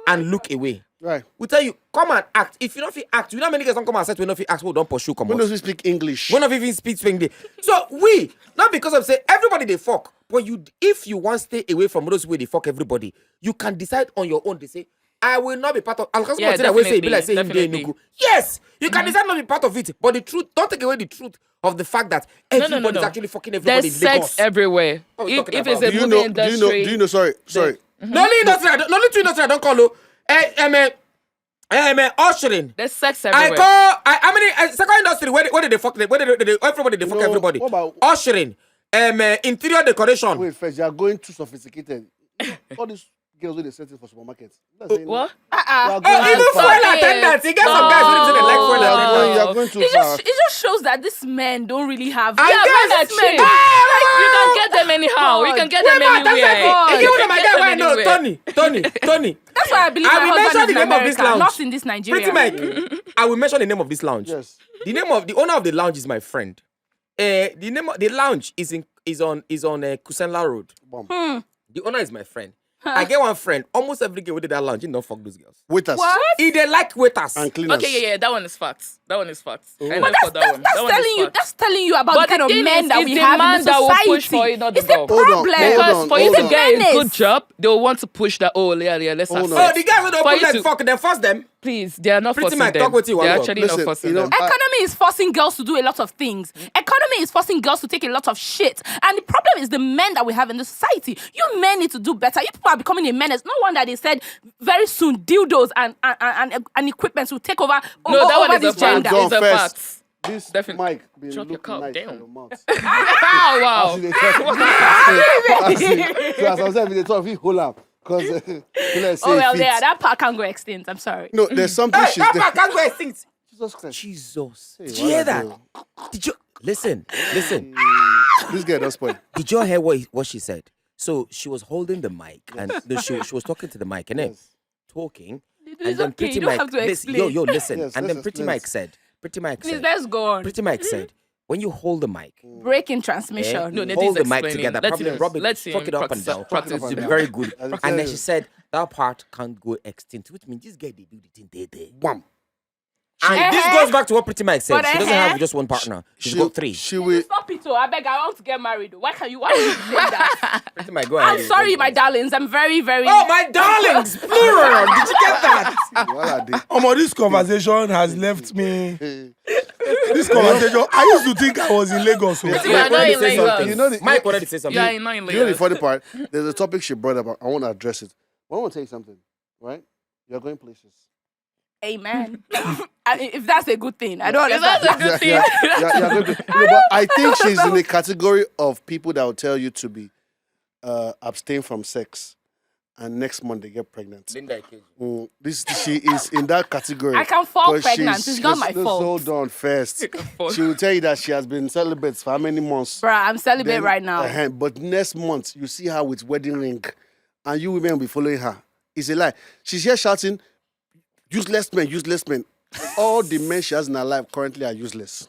S2: and look away.
S4: Right.
S2: We tell you, come and act. If you don't feel act, you know how many girls don't come and say we don't feel act, we don't pursue come
S4: When
S2: on.
S4: does we speak English?
S2: We don't even speak English. So we, not because of say everybody they fuck, but if you want to stay away from those way they fuck everybody, you can decide on your own. They say, I will not be part of. I'll
S3: Yeah,
S2: say it be like say him dey
S3: definitely.
S2: Enugu. Yes, you can decide not to be part of it, but the truth, don't take away the truth of the fact that everybody is actually fucking everybody
S3: There's
S2: in Lagos.
S3: sex everywhere.
S2: What are we
S3: If
S2: talking
S3: it's
S2: about?
S3: a
S4: do you
S3: movie
S4: know?
S3: industry,
S4: Do you know? Sorry.
S2: No only industry, no only two industry I don't call you. Ushering.
S3: there's sex
S2: I
S3: everywhere.
S2: call how many second industry where did they fuck everybody they fuck
S4: No,
S2: everybody.
S4: what about-
S2: Ushering, interior decoration.
S4: Wait, first, you are going too sophisticated. All these girls with the settings for supermarkets. That's saying-
S3: What?
S4: You are
S2: Oh,
S4: going
S2: even
S4: too
S2: fuel
S4: far.
S5: Stop it.
S2: attendants. You get some guys who say they like fuel
S4: You are going-
S2: attendants.
S4: you are going too far.
S5: It just shows that these men don't really have.
S2: And
S3: Yeah,
S2: guys,
S3: men are
S2: it's
S3: cheap.
S2: men.
S3: You can get them anyhow. You can get them
S2: Women, that's
S3: anywhere.
S2: like
S3: You
S2: you
S3: can
S2: know my
S3: get
S2: guy.
S3: them
S2: Why no?
S3: anywhere.
S2: Tony.
S5: That's why I believe
S2: I
S5: my
S2: will
S5: husband
S2: mention
S5: is
S2: the
S5: in
S2: name of this
S5: America,
S2: lounge.
S5: not in this Nigeria.
S2: Pretty Mike. I will mention the name of this lounge.
S4: Yes.
S2: The owner of the lounge is my friend. The name of the lounge is on Kusenla Road. The owner is my friend. I get one friend. Almost every girl with that lounge, you don't fuck those girls.
S4: Waiters
S5: What?
S2: If they like waiters.
S4: and cleaners.
S3: Okay, yeah, that one is facts. That one is facts. I know
S5: But
S3: for that one.
S5: that's
S3: That one is
S5: telling you.
S3: facts.
S5: That's telling you about
S3: But
S5: the kind
S3: the
S5: of
S3: thing
S5: men
S3: is,
S5: that
S3: it's
S5: we
S3: the
S5: have in
S3: man
S5: the
S3: that will
S5: society.
S3: push for it, not the
S5: It's a
S3: girl.
S4: Hold on,
S5: problem.
S4: hold
S3: Because
S4: on,
S3: for you
S4: hold
S3: to
S4: on.
S3: get a
S5: Menace.
S3: good job, they'll want to push that. Oh, yeah, let's have
S4: Hold on.
S2: Oh,
S3: sex.
S2: the guys who don't
S3: For
S2: put
S3: you
S2: like
S3: to-
S2: fuck, then force them.
S3: Please, they are not
S2: Pretty
S3: forcing
S2: Mike,
S3: them.
S2: talk what you want
S3: They're
S2: to.
S3: actually
S4: Listen,
S3: not forcing
S4: you know,
S3: them.
S5: Economy is forcing girls to do a lot of things. Economy is forcing girls to take a lot of shit. And the problem is the men that we have in the society. You men need to do better. You people are becoming a menace. No wonder they said very soon dildos and equipment will take over,
S3: No, that one
S5: over
S3: is a
S5: this
S3: fact.
S5: gender.
S4: Hold on,
S3: It's a
S4: first.
S3: fact.
S4: This
S3: Definitely.
S4: mic be
S3: Drop your
S4: look
S3: cup,
S4: nice
S3: damn.
S4: for your mouth.
S3: Oh, wow.
S4: So as I said, they talk, we hold up. Because let's say
S5: Oh, well,
S4: it
S5: there.
S4: fits.
S5: That part can't go extinct. I'm sorry.
S4: No, there's something she's
S2: That
S4: there.
S2: man can't go extinct.
S4: Jesus Christ.
S2: Jesus.
S4: Hey,
S2: Did you hear
S4: what
S2: that?
S4: a
S2: Did you listen?
S4: This guy does spoil.
S2: Did you hear what she said? So she was holding the mic and no, she was talking to the mic and then
S4: Yes.
S2: talking.
S5: It's
S2: And then
S5: okay,
S2: Pretty
S5: you don't
S2: Mike,
S5: have to
S2: listen,
S5: explain.
S2: listen.
S4: Yes,
S2: and
S4: let's
S2: then Pretty
S4: explain
S2: Mike
S4: it.
S2: said,
S5: Please, let's go on.
S2: Pretty Mike said, when you hold the mic,
S5: Breaking transmission.
S3: No, Nedu's
S2: hold the mic
S3: explaining.
S2: together,
S3: Let's
S2: probably
S3: see
S2: rub it,
S3: let's see
S2: stroke
S3: him
S2: it up and
S3: practice-
S2: down.
S3: practice
S2: It's
S3: it.
S2: very good.
S4: I
S2: And then
S4: tell
S2: she
S4: you.
S2: said that part can't go extinct, which means this guy they do the thing they.
S4: Wham.
S2: And this goes back to what Pretty Mike said.
S5: But
S2: She doesn't have just one partner. She's got 3.
S4: She will.
S5: Stop it, oh. I beg, I want to get married. Why would you say that?
S2: Pretty Mike, go ahead.
S5: I'm sorry, my darlings. I'm very, very...
S2: Oh, my darlings, plural. Did you get that?
S4: Well, I did.
S1: This conversation has left me. This conversation, I used to think I was in Lagos.
S3: You are
S2: Mike
S3: not
S2: wanted
S3: in
S2: to say
S3: Lagos.
S2: something.
S4: You know the-
S2: Mike wanted to say something.
S3: You are not in
S4: You know the
S3: Lagos.
S4: funny part? There's a topic she brought up. I want to address it. I want to tell you something, right? You're going places.
S5: Amen. If that's a good thing, I don't
S3: Is
S5: understand.
S3: that a good thing?
S4: You're going to, but I think she's in the category of people that will tell you to be abstain from sex, and next month they get pregnant.
S2: Linda Ikeji.
S4: She is in that category.
S5: I can fall
S4: 'Cause
S5: pregnant.
S4: she's-
S5: It's not my
S4: let's
S5: fault.
S4: Hold on first.
S3: fall.
S4: She will tell you that she has been celibate for how many months.
S5: Bruh, I'm celibate
S4: Then,
S5: right now.
S4: But next month, you see her with wedding ring, and you women will be following her. It's a lie. She's here shouting, useless men, useless men. All the men she has in her life currently are useless.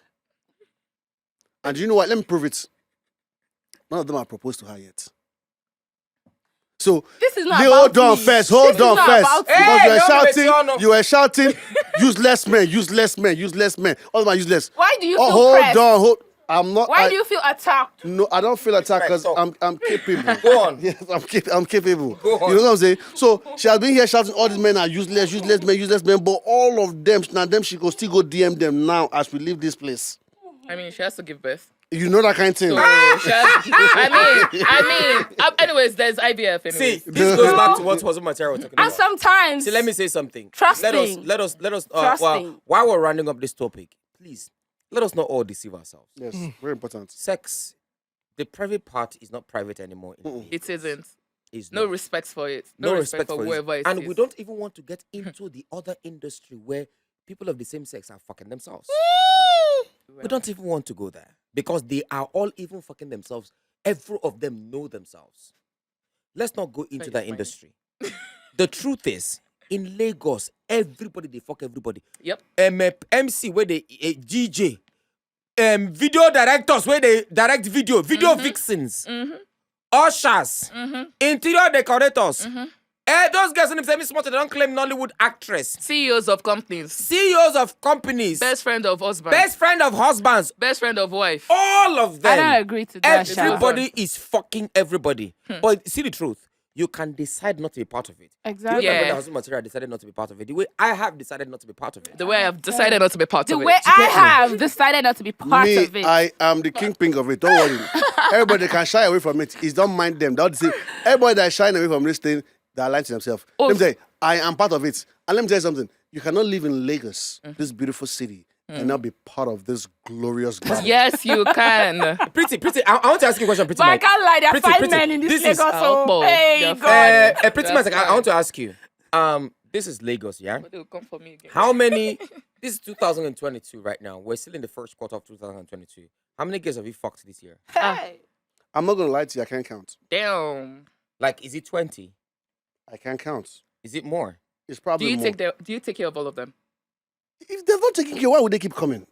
S4: And you know what? Let me prove it. None of them have proposed to her yet. So,
S5: This is not
S4: they
S5: about
S4: hold on
S5: me.
S4: first, hold
S5: This is
S4: on
S5: not
S4: first.
S5: about me.
S4: Because
S2: Hey, don't
S4: you were shouting, useless men, useless men, useless men. All of them are useless.
S5: Why do you
S4: Oh,
S5: feel
S4: hold
S5: pressed?
S4: on, I'm not.
S5: Why do you feel attacked?
S4: No, I don't feel attacked because
S2: Right,
S4: I'm capable.
S2: Go on.
S4: Yes, I'm capable.
S2: Go on.
S4: You know what I'm saying? So she has been here shouting, all these men are useless, useless men, but all of them, now them, she could still go DM them now as we leave this place.
S3: I mean, she has to give birth.
S4: You know that kind of thing.
S3: So she has, anyways, there's IVF. Anyways.
S2: See, this goes back to what was material was talking
S5: And
S2: about.
S5: sometimes...
S2: See, let me say something.
S5: Trusting.
S2: Let us.
S5: Trusting.
S2: While we're rounding up this topic, please let us not all deceive ourselves.
S4: Yes, very important.
S2: Sex, the private part is not private anymore.
S3: It isn't.
S2: Is
S3: No
S2: not.
S3: respect for it.
S2: No respect
S3: for
S2: for
S3: whoever
S2: it.
S3: it
S2: And
S3: is.
S2: we don't even want to get into the other industry where people of the same sex are fucking themselves. We don't even want to go there because they are all even fucking themselves. Every of them know themselves. Let's not go into
S3: Very
S2: that
S3: funny.
S2: industry. The truth is, in Lagos, everybody they fuck everybody.
S3: Yep.
S2: MC where they DJ, video directors where they direct video vixens, ushers, interior decorators. Those guys in the smart, they don't claim Nollywood actress.
S3: CEOs of companies.
S2: CEOs of companies,
S3: Best friend of husband.
S2: best friend of husbands,
S3: Best friend of wife.
S2: all of them.
S5: I don't agree to that, Sha.
S2: Everybody is fucking everybody. But see the truth, you can decide not to be part of it.
S5: Exactly.
S2: The way my
S3: Yeah.
S2: brother Husband Material decided not to be part of it. The way I have decided not to be part of it.
S3: The way I've decided not to be part
S5: The
S3: of
S5: way
S3: it.
S5: I have decided not to be part
S4: Me,
S5: of it.
S4: I am the kingpin of it. Don't worry. Everybody can shy away from it. It's don't mind them. Don't see everybody that is shying away from this thing, they are lying to themselves.
S5: Oh.
S4: Let me tell you, I am part of it. And let me tell you something. You cannot live in Lagos, this beautiful city, and not be part of this glorious garden.
S3: Yes, you can.
S2: Pretty. I want to ask you a question, Pretty
S5: but I
S2: Mike.
S5: can't lie, there are
S2: Pretty,
S5: five men in this
S2: is-
S5: Lagos.
S3: Oh,
S5: So, hey,
S3: they're
S5: God.
S2: Pretty Mike, I want to ask you. This is Lagos, yeah?
S3: But they'll come for me again.
S2: How many? This is 2022 right now. We're still in the first quarter of 2022. How many girls have you fucked this year?
S5: Hey.
S4: I'm not going to lie to you. I can't count.
S3: Damn.
S2: Like, is it 20?
S4: I can't count.
S2: Is it more?
S4: It's
S3: Do
S4: probably
S3: you
S4: more.
S3: take care of all of them?
S4: If they're not taking care, why would they keep coming?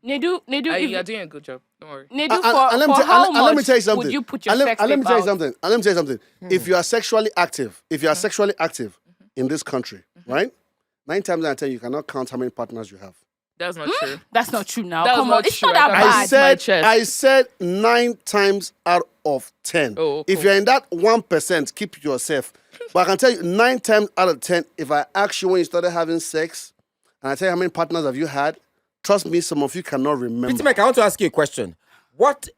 S5: Nedu,
S3: You're doing a good job. Don't worry.
S5: Nedu,
S4: And
S5: for
S4: let me
S5: for
S4: tell-
S5: how
S4: and let me
S5: much
S4: tell you something.
S5: would you put your
S4: And let,
S5: sex
S4: and let me
S5: tape
S4: tell you
S5: out?
S4: something. And let me tell you something. If you are sexually active, in this country, right? 9 times out of 10, you cannot count how many partners you have.
S3: That's not true.
S5: That's not true now.
S3: That was
S5: Come
S3: not
S5: on, it's
S3: true.
S5: not that
S3: I can't
S5: bad.
S3: my chest.
S4: I said 9 times out of 10.
S3: Oh,
S4: If
S3: cool.
S4: you're in that 1%, keep yourself. But I can tell you 9 times out of 10, if I ask you when you started having sex, and I tell you how many partners have you had, trust me, some of you cannot remember.
S2: Pretty Mike, I want to ask you a question. What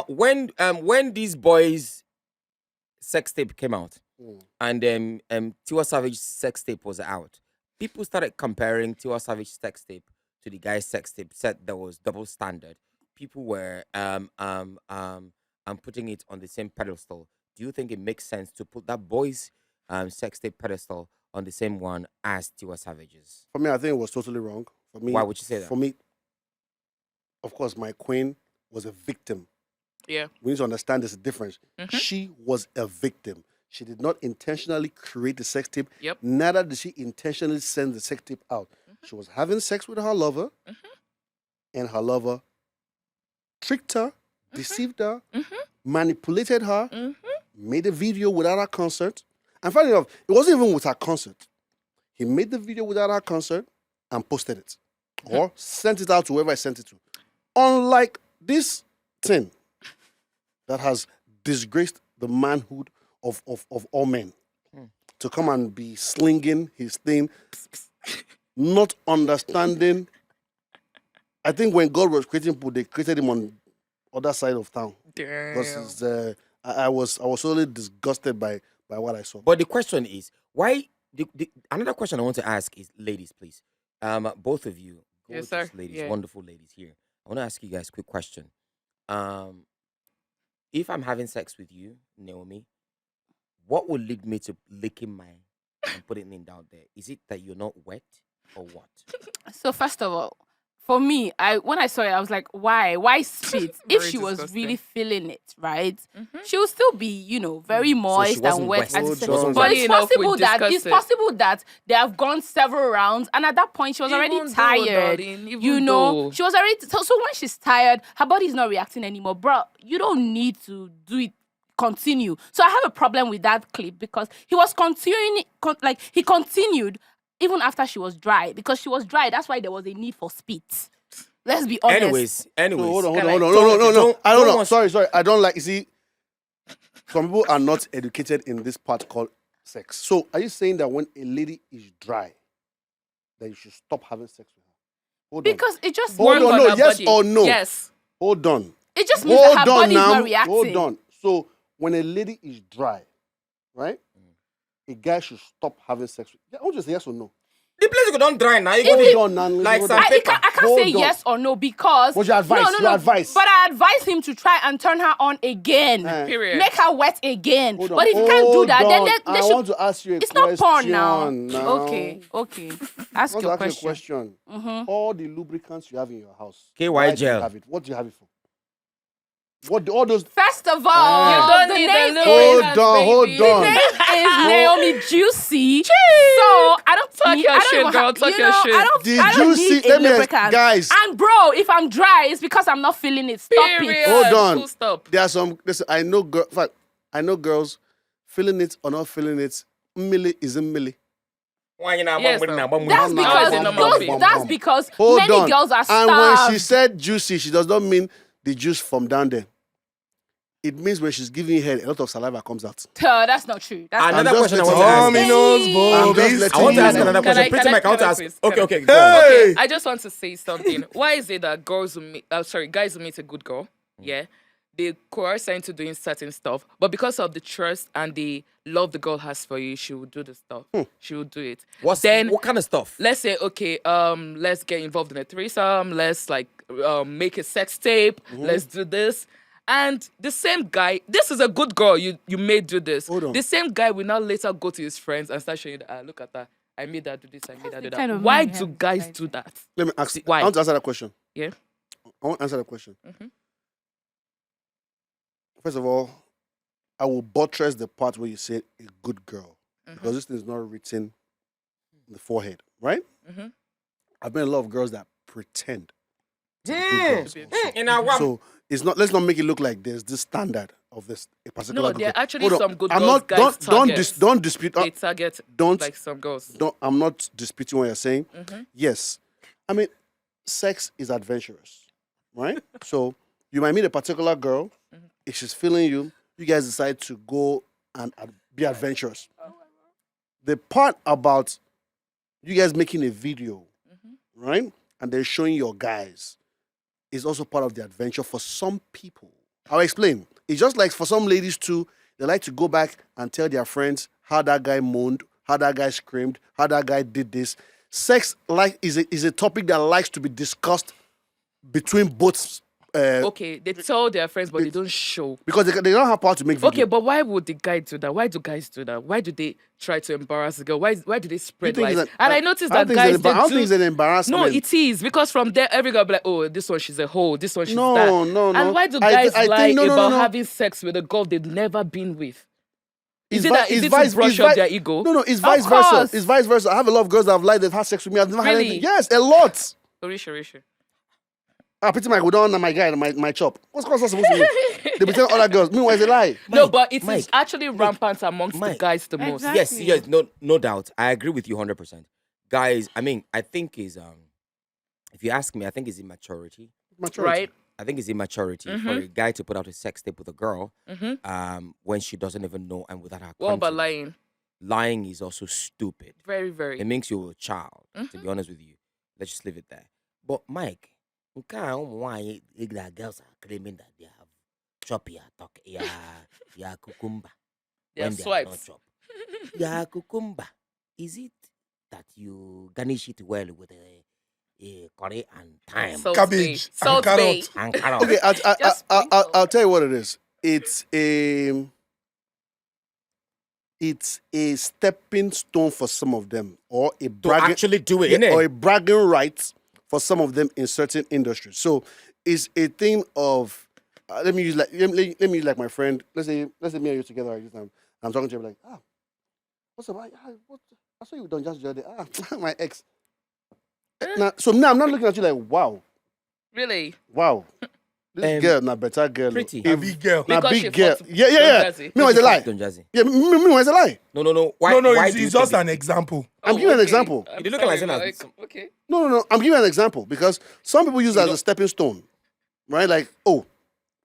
S2: when these boys' sex tape came out and Tiwa Savage's sex tape was out, people started comparing Tiwa Savage's sex tape to the guy's sex tape, said there was double standard. People were putting it on the same pedestal. Do you think it makes sense to put that boy's sex tape pedestal on the same one as Tiwa Savage's?
S4: For me, I think it was totally wrong. For me,
S2: Why would you say that?
S4: For me, of course, my queen was a victim.
S3: Yeah.
S4: We need to understand there's a difference. She was a victim. She did not intentionally create the sex tape.
S3: Yep.
S4: Neither did she intentionally send the sex tape out. She was having sex with her lover, and her lover tricked her, deceived her, manipulated her, made a video without her consent. And funny enough, it wasn't even with her consent. He made the video without her consent and posted it. Or sent it out to whoever I sent it to. Unlike this thing that has disgraced the manhood of all men to come and be slinging his thing, not understanding. I think when God was creating people, they created him on other side of town. Because I was totally disgusted by what I saw.
S2: But the question is, why? Another question I want to ask is, ladies, please, both of you,
S3: Yes,
S2: gorgeous
S3: sir.
S2: ladies,
S3: Yeah.
S2: wonderful ladies here. I want to ask you guys a quick question. If I'm having sex with you, Naomi, what will lead me to licking my and putting it down there? Is it that you're not wet or what?
S5: So first of all, for me, when I saw it, I was like, why? Why spit? If
S3: Very
S5: she was
S3: disgusting.
S5: really feeling it, right? She would still be, very moist
S2: wasn't
S5: and wet
S2: wet.
S5: at the
S4: Hold
S5: same
S4: on.
S5: time. But
S3: Funny
S5: it's
S3: enough, we
S5: possible that
S3: discussed it.
S5: they have gone several rounds, and at that point she was already
S3: Even though,
S5: tired.
S3: darling, even though.
S5: She was already so when she's tired, her body is not reacting anymore, bro. You don't need to do it. Continue. So I have a problem with that clip because he was continuing, he continued even after she was dry, because she was dry. That's why there was a need for spit. Let's be honest.
S2: Anyways.
S4: Hold on.
S3: Can I-
S4: No. I don't know.
S2: want-
S4: Sorry. I don't like. You see, some people are not educated in this part called sex. So, are you saying that when a lady is dry, that you should stop having sex with her? Hold on.
S5: Because it just
S4: Hold
S3: Work
S4: on,
S3: on
S4: no,
S3: her
S4: yes
S3: body.
S4: or no?
S3: Yes.
S4: Hold on.
S5: it just means that her body is
S4: now.
S5: not reacting.
S4: Hold on. So, when a lady is dry, right, a guy should stop having sex with. Yeah, I want you to say yes or no.
S2: The place you don't dry now. You
S5: If
S2: go
S4: Hold on, now.
S2: like
S4: hold
S2: some
S4: on.
S5: I
S2: paper.
S5: can't
S4: Hold
S5: say
S4: on.
S5: yes or no because
S4: What's your advice?
S5: No.
S4: Your advice.
S5: But I advise him to try and turn her on again.
S3: Period.
S5: Make her wet again.
S4: Hold on.
S5: But if you can't do
S4: Hold
S5: that, then
S4: on.
S5: they
S4: I
S5: should.
S4: want to ask you a
S5: It's
S4: question.
S5: not porn now.
S4: now.
S5: Okay. Ask
S4: I want
S5: your
S4: to ask
S5: question.
S4: you a question. All the lubricants you have in your house.
S2: KY
S4: why do you
S2: gel.
S4: have it? What do you have it for? All those.
S5: First of all,
S3: You don't
S5: the
S3: need
S5: name
S3: the
S5: is
S3: lubricants,
S4: Hold
S3: baby.
S4: on.
S5: is Naomi Juicy. So I don't
S3: Talk
S5: need,
S3: your
S5: I don't
S3: shit,
S5: even
S3: girl.
S5: have,
S3: Talk
S5: you
S3: your
S5: know,
S3: shit.
S5: I don't,
S4: Did
S5: I don't
S4: you
S5: need
S4: see-
S5: a
S4: let me ask-
S5: lubricant.
S4: guys.
S5: And bro, if I'm dry, it's because I'm not feeling it. Stop
S3: Period.
S5: it.
S4: Hold on.
S3: Full stop.
S4: There are some. Listen, I know. In fact, I know girls feeling it or not feeling it. Milli is a milli.
S3: Yes,
S5: That's
S3: No,
S5: because
S3: it's a normal thing.
S5: that's because
S4: Hold
S5: many
S4: on.
S5: girls are
S4: And
S5: starved.
S4: when she said juicy, she does not mean the juice from down there. It means when she's giving you head, a lot of saliva comes out.
S5: That's not true. That's
S2: Another
S4: just
S2: question I
S4: letting
S2: want to
S4: you
S2: ask.
S4: know.
S1: Domino's,
S4: I'm just
S1: Bobby's.
S4: letting
S2: I want to
S4: you
S2: ask
S4: know.
S2: another question.
S3: I-
S2: Pretty
S3: can
S2: much, I want to
S3: I
S2: ask.
S3: please?
S2: Okay,
S3: Can I-
S2: okay, go on.
S1: Hey!
S3: I just want to say something. Why is it that guys who meet, guys who meet a good girl, yeah, they coerce her into doing certain stuff, but because of the trust and the love the girl has for you, she will do the stuff. She will do it.
S2: What kind of stuff?
S3: Let's say, okay, let's get involved in a threesome. Let's make a sex tape. Let's do this. And the same guy, this is a good girl. You may do this.
S4: Hold on.
S3: The same guy will now later go to his friends and start showing you that, look at that. I made her do this. I made her do
S5: the kind
S3: that.
S5: of
S3: Why
S5: man we
S3: do
S5: have
S3: guys
S5: inside.
S3: do that?
S4: Let me ask.
S3: Why?
S4: I want to answer that question.
S3: Yeah.
S4: I want to answer that question. First of all, I will buttress the part where you said a good girl, because this thing is not written in the forehead, right? I've met a lot of girls that pretend to be good girls also.
S2: In our
S4: So it's not. Let's not make it look like there's this standard of this a particular.
S3: No,
S4: good
S3: there are
S4: girl.
S3: actually
S4: Hold on.
S3: some good
S4: I'm
S3: girls
S4: not.
S3: guys
S4: Don't
S3: target.
S4: dispute.
S3: They target
S4: don't-
S3: like some girls.
S4: I'm not disputing what you're saying. Yes, I mean, sex is adventurous, right? So you might meet a particular girl. If she's feeling you, you guys decide to go and be adventurous. The part about you guys making a video, right, and then showing your guys is also part of the adventure for some people. I'll explain. It's just like for some ladies too, they like to go back and tell their friends how that guy moaned, how that guy screamed, how that guy did this. Sex is a topic that likes to be discussed between both
S3: Okay, they tell their friends, but they don't show.
S4: because they don't have power to make video.
S3: Okay, but why would the guy do that? Why do guys do that? Why do they try to embarrass the girl? Why do they spread
S4: think
S3: lies?
S4: it's
S3: And I noticed that guys
S4: I don't think it's an embarrassment.
S3: No, it is because from there every girl be like, oh, this one she's a hoe, this one she's
S4: No,
S3: that.
S4: no, no.
S3: And why do
S4: I
S3: guys
S4: think-
S3: lie
S4: no,
S3: about
S4: no.
S3: having sex with a girl they've never been with? Is
S4: It's
S3: it
S4: vi-
S3: that is
S4: it's
S3: it
S4: vice-
S3: to brush
S4: it's
S3: up
S4: vi-
S3: their ego?
S4: No, it's
S5: Of
S4: vice versa.
S5: course.
S4: It's vice versa. I have a lot of girls that have lied, they've had sex with me. I've never had
S3: Really?
S4: anything. Yes, a lot.
S3: Risha.
S4: Pretty Mike, we don't honor my guy and my chop. What's supposed to mean? They be telling other girls. Meanwhile, it's a lie.
S3: No,
S2: Mike,
S3: but it is
S2: Mike,
S3: actually rampant amongst the
S2: Mike.
S3: guys the most.
S5: Exactly.
S2: Yes, no doubt. I agree with you 100%. Guys, I mean, I think is if you ask me, I think it's immaturity.
S4: Maturity.
S3: Right?
S2: I think it's immaturity for a guy to put out a sex tape with a girl when she doesn't even know and without her
S3: What about
S2: consent.
S3: lying?
S2: Lying is also stupid.
S3: Very, very.
S2: It makes you a child, to be honest with you. Let's just leave it there. But Mike, why the girls are claiming that they have chop your talk, your cucumber.
S3: They are
S2: when they are not
S3: swipes.
S2: chop. Your cucumber, is it that you garnish it well with a curry and thyme
S3: Salt
S1: Cabbage
S3: bay.
S1: and
S3: Salt
S1: carrot.
S3: bay.
S2: and carrot?
S4: Okay,
S5: Just
S4: I'll tell you what it is. It's a stepping stone for some of them, or a
S2: To
S4: bragging,
S2: actually do it,
S4: yeah,
S2: innit?
S4: or a bragging right for some of them in certain industries. So it's a thing of let me use like my friend. Let's say me and you together right this time. I'm talking to him like, what's up? I saw you done just the other day. My ex. Now I'm not looking at you like, wow.
S3: Really?
S4: Wow. This girl, not better girl.
S2: Pretty.
S1: A big girl.
S4: Not
S3: Because she
S4: big girl.
S3: fucked
S4: Yeah.
S3: Don Jazzy.
S4: Meanwhile, it's a lie.
S2: Don Jazzy.
S4: Yeah, meanwhile, it's a lie.
S2: No. Why?
S1: No,
S2: why
S1: it's
S2: do you
S1: just
S2: think
S1: an example.
S4: I'm giving an example.
S3: I'm
S2: You look at
S3: sorry,
S2: myself as-
S3: like, okay.
S4: No. I'm giving an example because some people use it as a stepping stone, right? Like,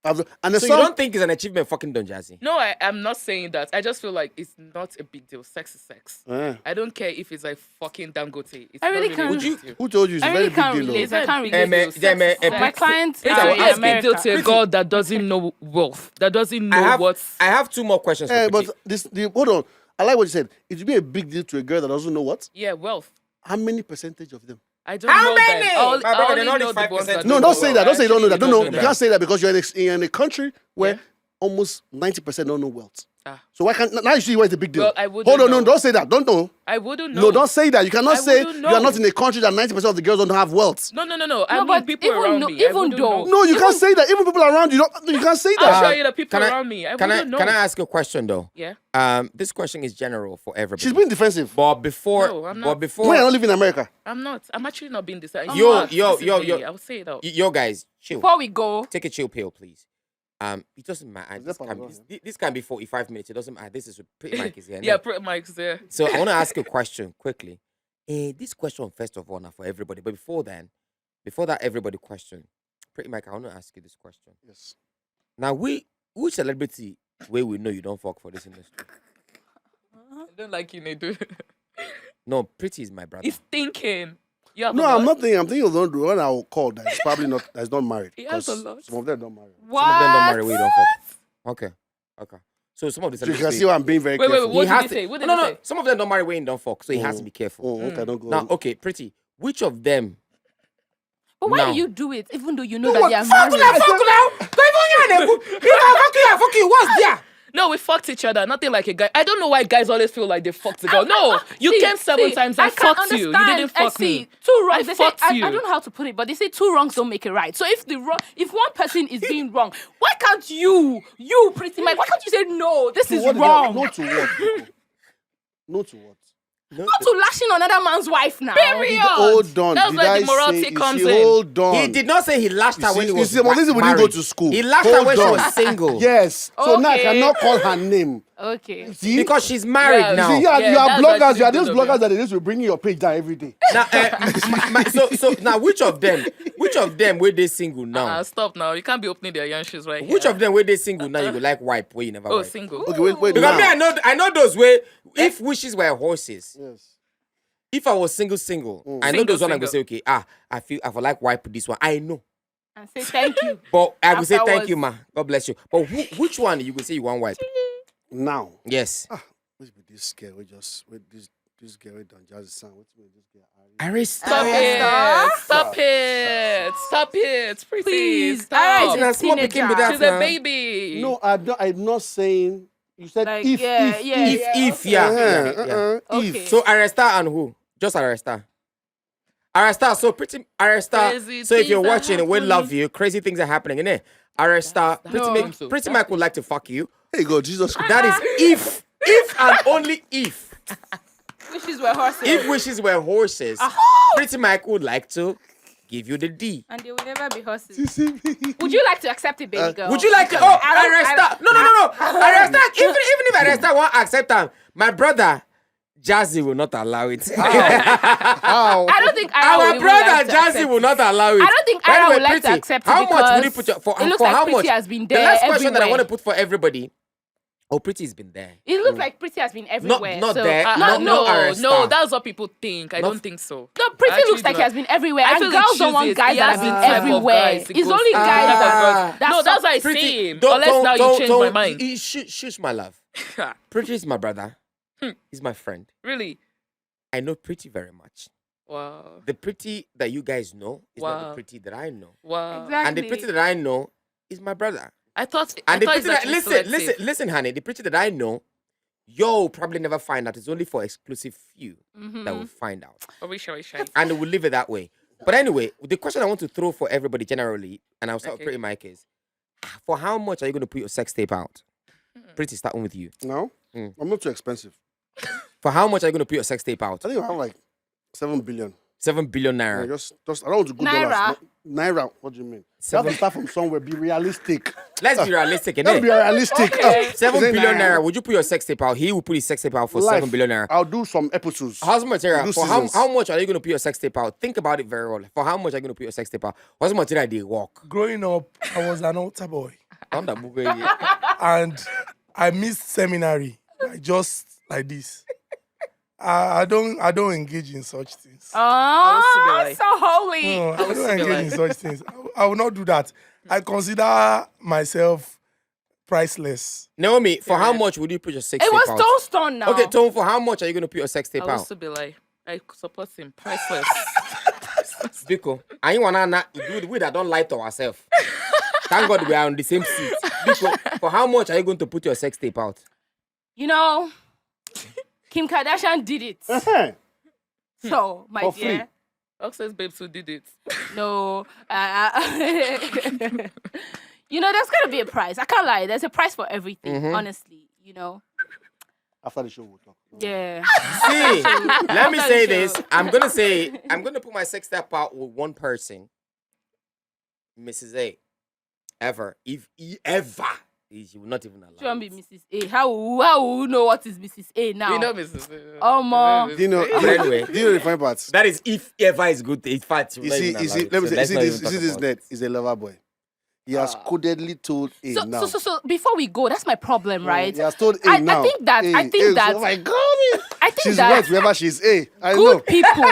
S4: and there's
S2: So
S4: some.
S2: you don't think it's an achievement, fucking Don Jazzy?
S3: No, I'm not saying that. I just feel like it's not a big deal. Sex is sex. I don't care if it's like fucking Dangote. It's
S5: I really
S3: not
S5: can't-
S3: a
S5: Would
S3: big
S5: you-
S3: deal.
S4: Who told you it's a
S5: I
S4: very
S5: really
S4: big
S5: can't
S4: deal?
S5: relate.
S4: though?
S5: I can't
S3: Eh,
S5: relate.
S3: man, yeah, man,
S5: My clients
S3: It's
S5: are
S3: a
S5: in
S3: big deal
S5: America.
S3: to a girl that doesn't know wealth, that doesn't know
S2: I have
S3: what's.
S2: I have two more questions. For
S4: But
S2: Pretty.
S4: hold on. I like what you said. It would be a big deal to a girl that doesn't know what.
S3: Yeah, wealth.
S4: How many percentage of them?
S3: I don't
S2: How
S3: know
S2: many?
S3: them. All,
S2: My
S3: I
S2: brother,
S3: only
S2: they're not
S3: know
S2: the
S3: the ones
S2: 5%.
S3: that
S4: No,
S3: know
S4: don't say that. Don't say you don't know that.
S3: Actually,
S4: Don't know.
S3: know
S4: You
S3: them.
S4: can't say that because you're in a country where
S3: Yeah.
S4: almost 90% don't know wealth.
S3: Ah.
S4: So why can't now you see why it's a big deal?
S3: Well, I wouldn't
S4: Hold on,
S3: know.
S4: no, don't say that. Don't know.
S3: I wouldn't know.
S4: No, don't say that. You cannot
S3: I
S4: say
S3: wouldn't
S4: you are not
S3: know.
S4: in a country that 90% of the girls don't have wealth.
S3: No. I
S5: No,
S3: mean,
S5: but
S3: people
S5: even
S3: around
S5: though-
S3: me. I
S5: even
S3: wouldn't
S5: though-
S3: know.
S4: No, you can't say that. Even people around you, you can't say
S3: I'll
S4: that.
S3: show you the people around me. I wouldn't know.
S2: Can I ask you a question though?
S3: Yeah.
S2: This question is general for everybody.
S4: She's being defensive.
S2: But before,
S3: No, I'm
S2: but
S3: not.
S2: before,
S4: When I don't live in America.
S3: I'm not. I'm actually not being decided.
S2: Yo,
S3: I'll say it out.
S2: yo, guys, chill.
S5: Before we go,
S2: Take a chill pill, please. It doesn't matter.
S4: Is that
S2: This can be 45 minutes. It doesn't matter. This is pretty Mike is here.
S3: Yeah,
S2: no?
S3: pretty Mike's there.
S2: So I want to ask you a question quickly. This question, first of all, now for everybody. But before that everybody question, pretty Mike, I want to ask you this question.
S4: Yes.
S2: Now, which celebrity where we know you don't fuck for this industry?
S3: I don't like you, Nedu.
S2: No, pretty is my brother.
S3: He's thinking. You have
S4: No,
S3: a
S4: I'm
S3: lot.
S4: not thinking. I'm thinking of the one I will call that is probably that's not married.
S3: He has a
S4: 'Cause
S3: lot.
S4: Some of them don't marry.
S5: what?
S2: Some of them don't marry where you don't fuck. Okay. So some of the
S4: So you can
S2: celebrities.
S4: see why I'm being very
S3: Wait,
S4: careful.
S3: what
S2: he
S3: did
S2: has
S3: he
S2: to-
S3: say? What did
S2: no,
S3: he
S2: no.
S3: say?
S2: Some of them don't marry where you don't fuck, so he has to be careful.
S4: Oh, okay, don't go.
S2: Now, okay, pretty. Which of them?
S5: But why
S2: Now-
S5: do you do it even though you know that they are
S2: Fuck
S5: married?
S2: now! If I fuck you, what's there?
S3: No, we fucked each other. Nothing like a guy. I don't know why guys always feel like they fucked the girl. No, you
S5: See,
S3: came seven
S5: see,
S3: times. I
S5: can
S3: fucked you. You
S5: understand.
S3: didn't fuck
S5: see,
S3: me.
S5: Two wrongs.
S3: I
S5: They say,
S3: fucked
S5: I
S3: you.
S5: don't know how to put it, but they say two wrongs don't make it right. So if one person is being wrong, why can't you, pretty Mike, why can't you say no? This is
S4: What
S5: wrong.
S4: Not to what? people? Not to what?
S5: Not to lashing on another man's wife now.
S3: Period.
S4: Hold on.
S3: That's
S4: Did
S3: where
S4: I
S3: the morality
S4: say,
S3: comes
S4: you see,
S3: in.
S4: Hold on.
S2: He did not say he lashed her
S4: You
S2: when
S4: see-
S2: he
S4: you
S2: was
S4: see, but this is when he
S2: married.
S4: go to school.
S2: He lashed her
S4: Hold
S2: when she
S4: on.
S2: was single.
S4: Yes. So now I
S5: Okay.
S4: cannot call her name.
S5: Okay.
S4: See?
S2: Because she's married
S3: Yeah,
S2: now.
S4: See, you
S3: Yeah,
S4: are
S3: that's
S4: bloggers.
S3: actually
S4: You are
S3: good
S4: those
S3: of
S4: bloggers
S3: him.
S4: that they just will bring your page down every day.
S2: Now, so now, which of them were they single now?
S3: Stop now. You can't be opening their young shoes right
S2: Which
S3: here.
S2: of them were they single now? You go like wipe where you never
S3: Oh,
S2: wipe.
S3: single.
S4: Okay, wait.
S2: Because
S4: now.
S2: me, I know those where if wishes were horses.
S4: Yes.
S2: If I was single, I know those one I go say,
S3: Single.
S2: okay, I feel like wipe this one. I know.
S5: And say thank you.
S2: But I will say thank
S5: Afterwards.
S2: you, ma. God bless you. But which one you will say you want wipe?
S4: Now.
S2: Yes.
S4: What's with this girl? This girl we done just sound. What's with this girl? Ari?
S2: Arrest.
S3: Stop
S5: Arrest
S3: it. Stop it. Stop it. Pretty.
S5: Please.
S3: Stop.
S5: Alright,
S2: Now,
S5: it's
S2: small pikin
S5: teenager.
S2: be that
S3: She's
S2: now.
S3: a baby.
S4: No, I'm not saying. You said
S5: Like,
S4: if.
S5: yeah,
S4: If.
S5: yeah,
S2: If,
S5: yeah,
S2: yeah.
S5: okay.
S2: Yeah.
S5: Okay.
S4: If.
S2: So Arresta and who? Just Arresta. Arresta. So pretty Arresta.
S3: Crazy
S2: So if you're
S3: things are
S2: watching, we
S3: happening.
S2: love you. Crazy things are happening, innit? Arresta.
S3: No.
S2: Pretty Mike would like to fuck you.
S4: There you go, Jesus Christ.
S2: That is if and only if.
S5: Wishes were horses.
S2: If wishes were horses, Pretty Mike would like to give you the D.
S5: And they will never be horses.
S1: CCB.
S5: Would you like to accept it, baby girl?
S2: Would you like to? Oh, arrest her. No. Arrest her. Even if arrest her won't accept her, my brother Jazzy will not allow it.
S4: How?
S5: I don't think Ira
S2: Our
S5: would
S2: brother
S5: like to
S2: Jazzy
S5: accept
S2: will not allow it.
S5: I don't think
S2: By the
S5: Ira
S2: way,
S5: would like to
S2: Pretty,
S5: accept it
S2: how much would you
S5: because
S2: put for
S5: it looks
S2: for
S5: like
S2: how
S5: Pretty
S2: much?
S5: has been
S2: The
S5: there
S2: last question that I
S5: everywhere.
S2: want to put for everybody. Oh, Pretty's been there.
S5: It looks like Pretty has been everywhere.
S2: not
S5: so,
S2: there.
S5: No,
S2: No, arrest
S3: no,
S2: her.
S3: that's what people think. I
S2: Not-
S3: don't think so.
S5: No,
S3: I
S5: Pretty
S3: actually
S5: looks like
S3: do
S5: he has been everywhere.
S3: I
S5: And
S3: feel
S5: girls
S3: he
S5: don't want
S3: chooses-
S5: guys
S3: he
S5: that
S3: has
S5: have been
S3: the type of
S5: everywhere.
S3: guys he
S5: It's
S3: goes
S5: only
S3: to.
S5: guys that.
S3: No,
S5: That's
S3: that's what I
S2: Pretty,
S3: see him. Unless now you change my mind.
S2: Shush, my love. Pretty is my brother. He's my friend.
S3: Really?
S2: I know Pretty very much.
S3: Wow.
S2: The Pretty that you guys know is not the
S3: Wow.
S2: Pretty that I know.
S3: Wow.
S5: Exactly.
S2: And the Pretty that I know is my brother.
S3: I thought.
S2: And the
S3: I
S2: Pretty
S3: thought
S2: that listen, honey. The Pretty that I know, you'll probably never find out. It's only for exclusive few that will find out.
S3: I wish.
S2: And we'll leave it that way. But anyway, the question I want to throw for everybody generally, and I'll start with
S3: Okay.
S2: Pretty Mike is, for how much are you going to put your sex tape out? Pretty, starting with you.
S4: No?
S2: Mm.
S4: I'm not too expensive.
S2: For how much are you going to put your sex tape out?
S4: I think I have like 7 billion.
S2: 7 billion
S4: Yeah,
S2: naira.
S4: just I don't want to go
S5: Naira?
S4: dollars. Naira. What do you mean? You have
S2: Seven-
S4: to start from somewhere. Be realistic.
S2: Let's be realistic,
S4: Let's be
S2: innit?
S4: realistic.
S5: Okay.
S2: 7
S4: Is it
S2: billion
S4: naira?
S2: naira. Would you put your sex tape out? He will put his sex tape out for
S4: Life.
S2: 7 billion naira.
S4: I'll do some episodes.
S2: How's material?
S4: Do
S2: For
S4: seasons.
S2: how much are you going to put your sex tape out? Think about it very well. For how much are you going to put your sex tape out? What's material they walk?
S1: Growing up, I was an altar boy.
S2: On the book, yeah.
S1: And I missed seminary. Like just like this. I don't engage in such things.
S5: Oh,
S3: like-
S5: so holy.
S1: No, I
S3: was
S1: don't engage in
S3: civilized.
S1: such things. I will not do that. I consider myself priceless.
S2: Naomi, for how
S3: Serious.
S2: much would you put your sex
S5: It
S2: tape
S5: was
S2: out?
S5: Stone Stone now.
S2: Okay, Tom, for how much are you going to put your sex tape
S3: I
S2: out?
S3: used to be like, I support him. Priceless.
S2: Biko, I ain't wanna we that don't lie to ourselves. Thank God we are on the same seat. Biko, for how much are you going to put your sex tape out?
S5: You know, Kim Kardashian did it. So, my
S4: For
S5: dear.
S4: free.
S3: Access babes who did it.
S5: No. You know, there's got to be a price. I can't lie. There's a price for everything, honestly. You know?
S4: After the show, we'll talk.
S5: Yeah.
S2: See, let me
S5: After
S2: say
S5: the
S2: this.
S5: show.
S2: I'm gonna put my sex tape out with one person, Mrs. A. Ever, if he ever, she will not even allow.
S5: She won't
S2: it.
S5: be Mrs. A. How will you know what is Mrs. A now?
S3: You know, Mrs.
S5: Omo.
S3: Mrs.
S4: Do you know?
S2: But anyway,
S4: Do you know the funny part?
S2: that is if ever is good. In fact,
S4: You see, let me say, you see this net is a lover boy. He has codedly told A
S5: So,
S4: now.
S5: so before we go, that's my problem, right?
S4: He has told A
S5: I
S4: now.
S5: think that-
S4: A,
S5: I think
S4: A,
S5: that-
S4: Oh my God.
S5: I think
S4: She's
S5: that
S4: wet wherever she's A. I know.
S5: good people.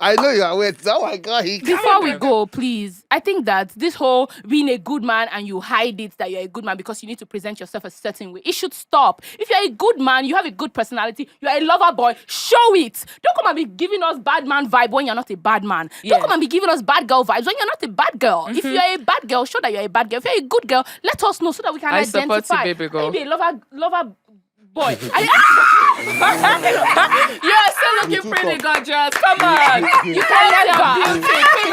S4: I know you are wet. Oh my God.
S5: Before we go, please, I think that this whole being a good man and you hide it that you're a good man because you need to present yourself a certain way, it should stop. If you're a good man, you have a good personality, you're a lover boy, show it. Don't come and be giving us bad man vibe when you're not a bad man.
S3: Yeah.
S5: Don't come and be giving us bad girl vibes when you're not a bad girl. If you're a bad girl, show that you're a bad girl. If you're a good girl, let us know so that we can
S3: I support you,
S5: identify.
S3: baby girl.
S5: Maybe a lover boy.
S3: You're still looking
S4: too
S3: pretty
S4: tough.
S3: gorgeous. Come on. You
S5: can
S3: can
S5: never.
S3: your beauty.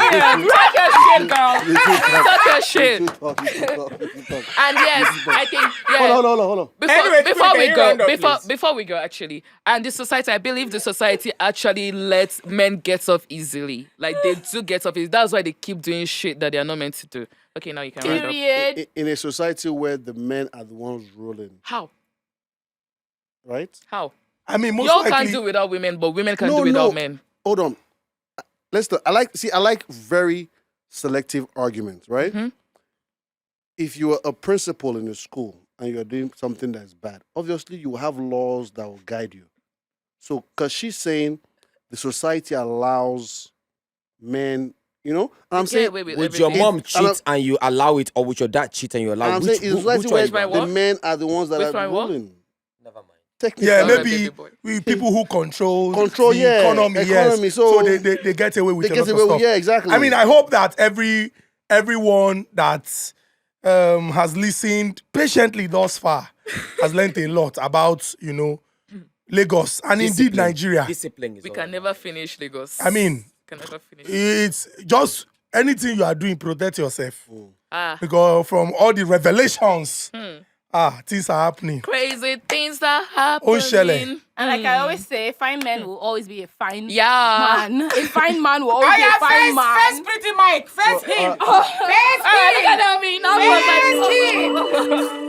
S3: Period. Talk your shit, girl. Talk your shit. And yes, I think yeah.
S4: Hold on.
S3: Before,
S2: Anyway,
S3: before
S2: can
S3: we
S2: you
S3: go,
S2: round up, please?
S3: before we go, actually, and the society, I believe the society actually lets men get off easily. Like they do get off easily. That's why they keep doing shit that they are not meant to do. Okay, now you can round up.
S5: Period.
S4: In a society where the men are the ones ruling,
S3: How?
S4: right?
S3: How?
S1: I mean, most
S3: Y'all
S1: likely.
S3: can't do without women, but women can
S4: No,
S3: do without
S4: no.
S3: men.
S4: Hold on. I like very selective arguments, right?
S3: Mhm.
S4: If you are a principal in a school and you're doing something that's bad, obviously you will have laws that will guide you. So, because she's saying the society allows men, you know, and I'm saying,
S3: wait,
S2: Would your
S3: everything.
S2: mom
S4: It's-
S2: cheat and you allow it, or would your dad cheat and you
S4: and
S2: allow
S4: I'm
S2: it?
S4: saying it's
S2: Which
S4: society
S2: one is
S4: where
S3: my
S4: the
S3: what?
S4: men are the ones that
S3: Which
S4: are
S3: my what?
S4: ruling.
S2: Never mind.
S4: Technically,
S1: Yeah,
S3: Alright,
S1: maybe
S3: baby boy.
S1: we people who control
S4: Control,
S1: the
S4: yeah,
S1: economy,
S4: economy,
S1: yes.
S4: so
S1: they get away with
S4: they
S1: a
S4: get
S1: lot
S4: away
S1: of
S4: with,
S1: stuff.
S4: yeah, exactly.
S1: I mean, I hope that everyone that has listened patiently thus far has learned a lot about, Lagos and indeed
S2: Discipline.
S1: Nigeria.
S2: Discipline is
S3: We
S2: all
S3: can
S2: about.
S3: never finish Lagos.
S1: I mean,
S3: can never finish.
S1: it's just anything you are doing, protect yourself.
S3: Ah,
S1: Because from all the revelations things are happening.
S3: Crazy things are happening.
S1: Shele.
S5: And like I always say, fine men will always be a fine
S3: Yeah.
S5: man. A fine man will always be a fine man.
S2: First pretty Mike. First him. First
S5: Look at me. Now
S2: First him.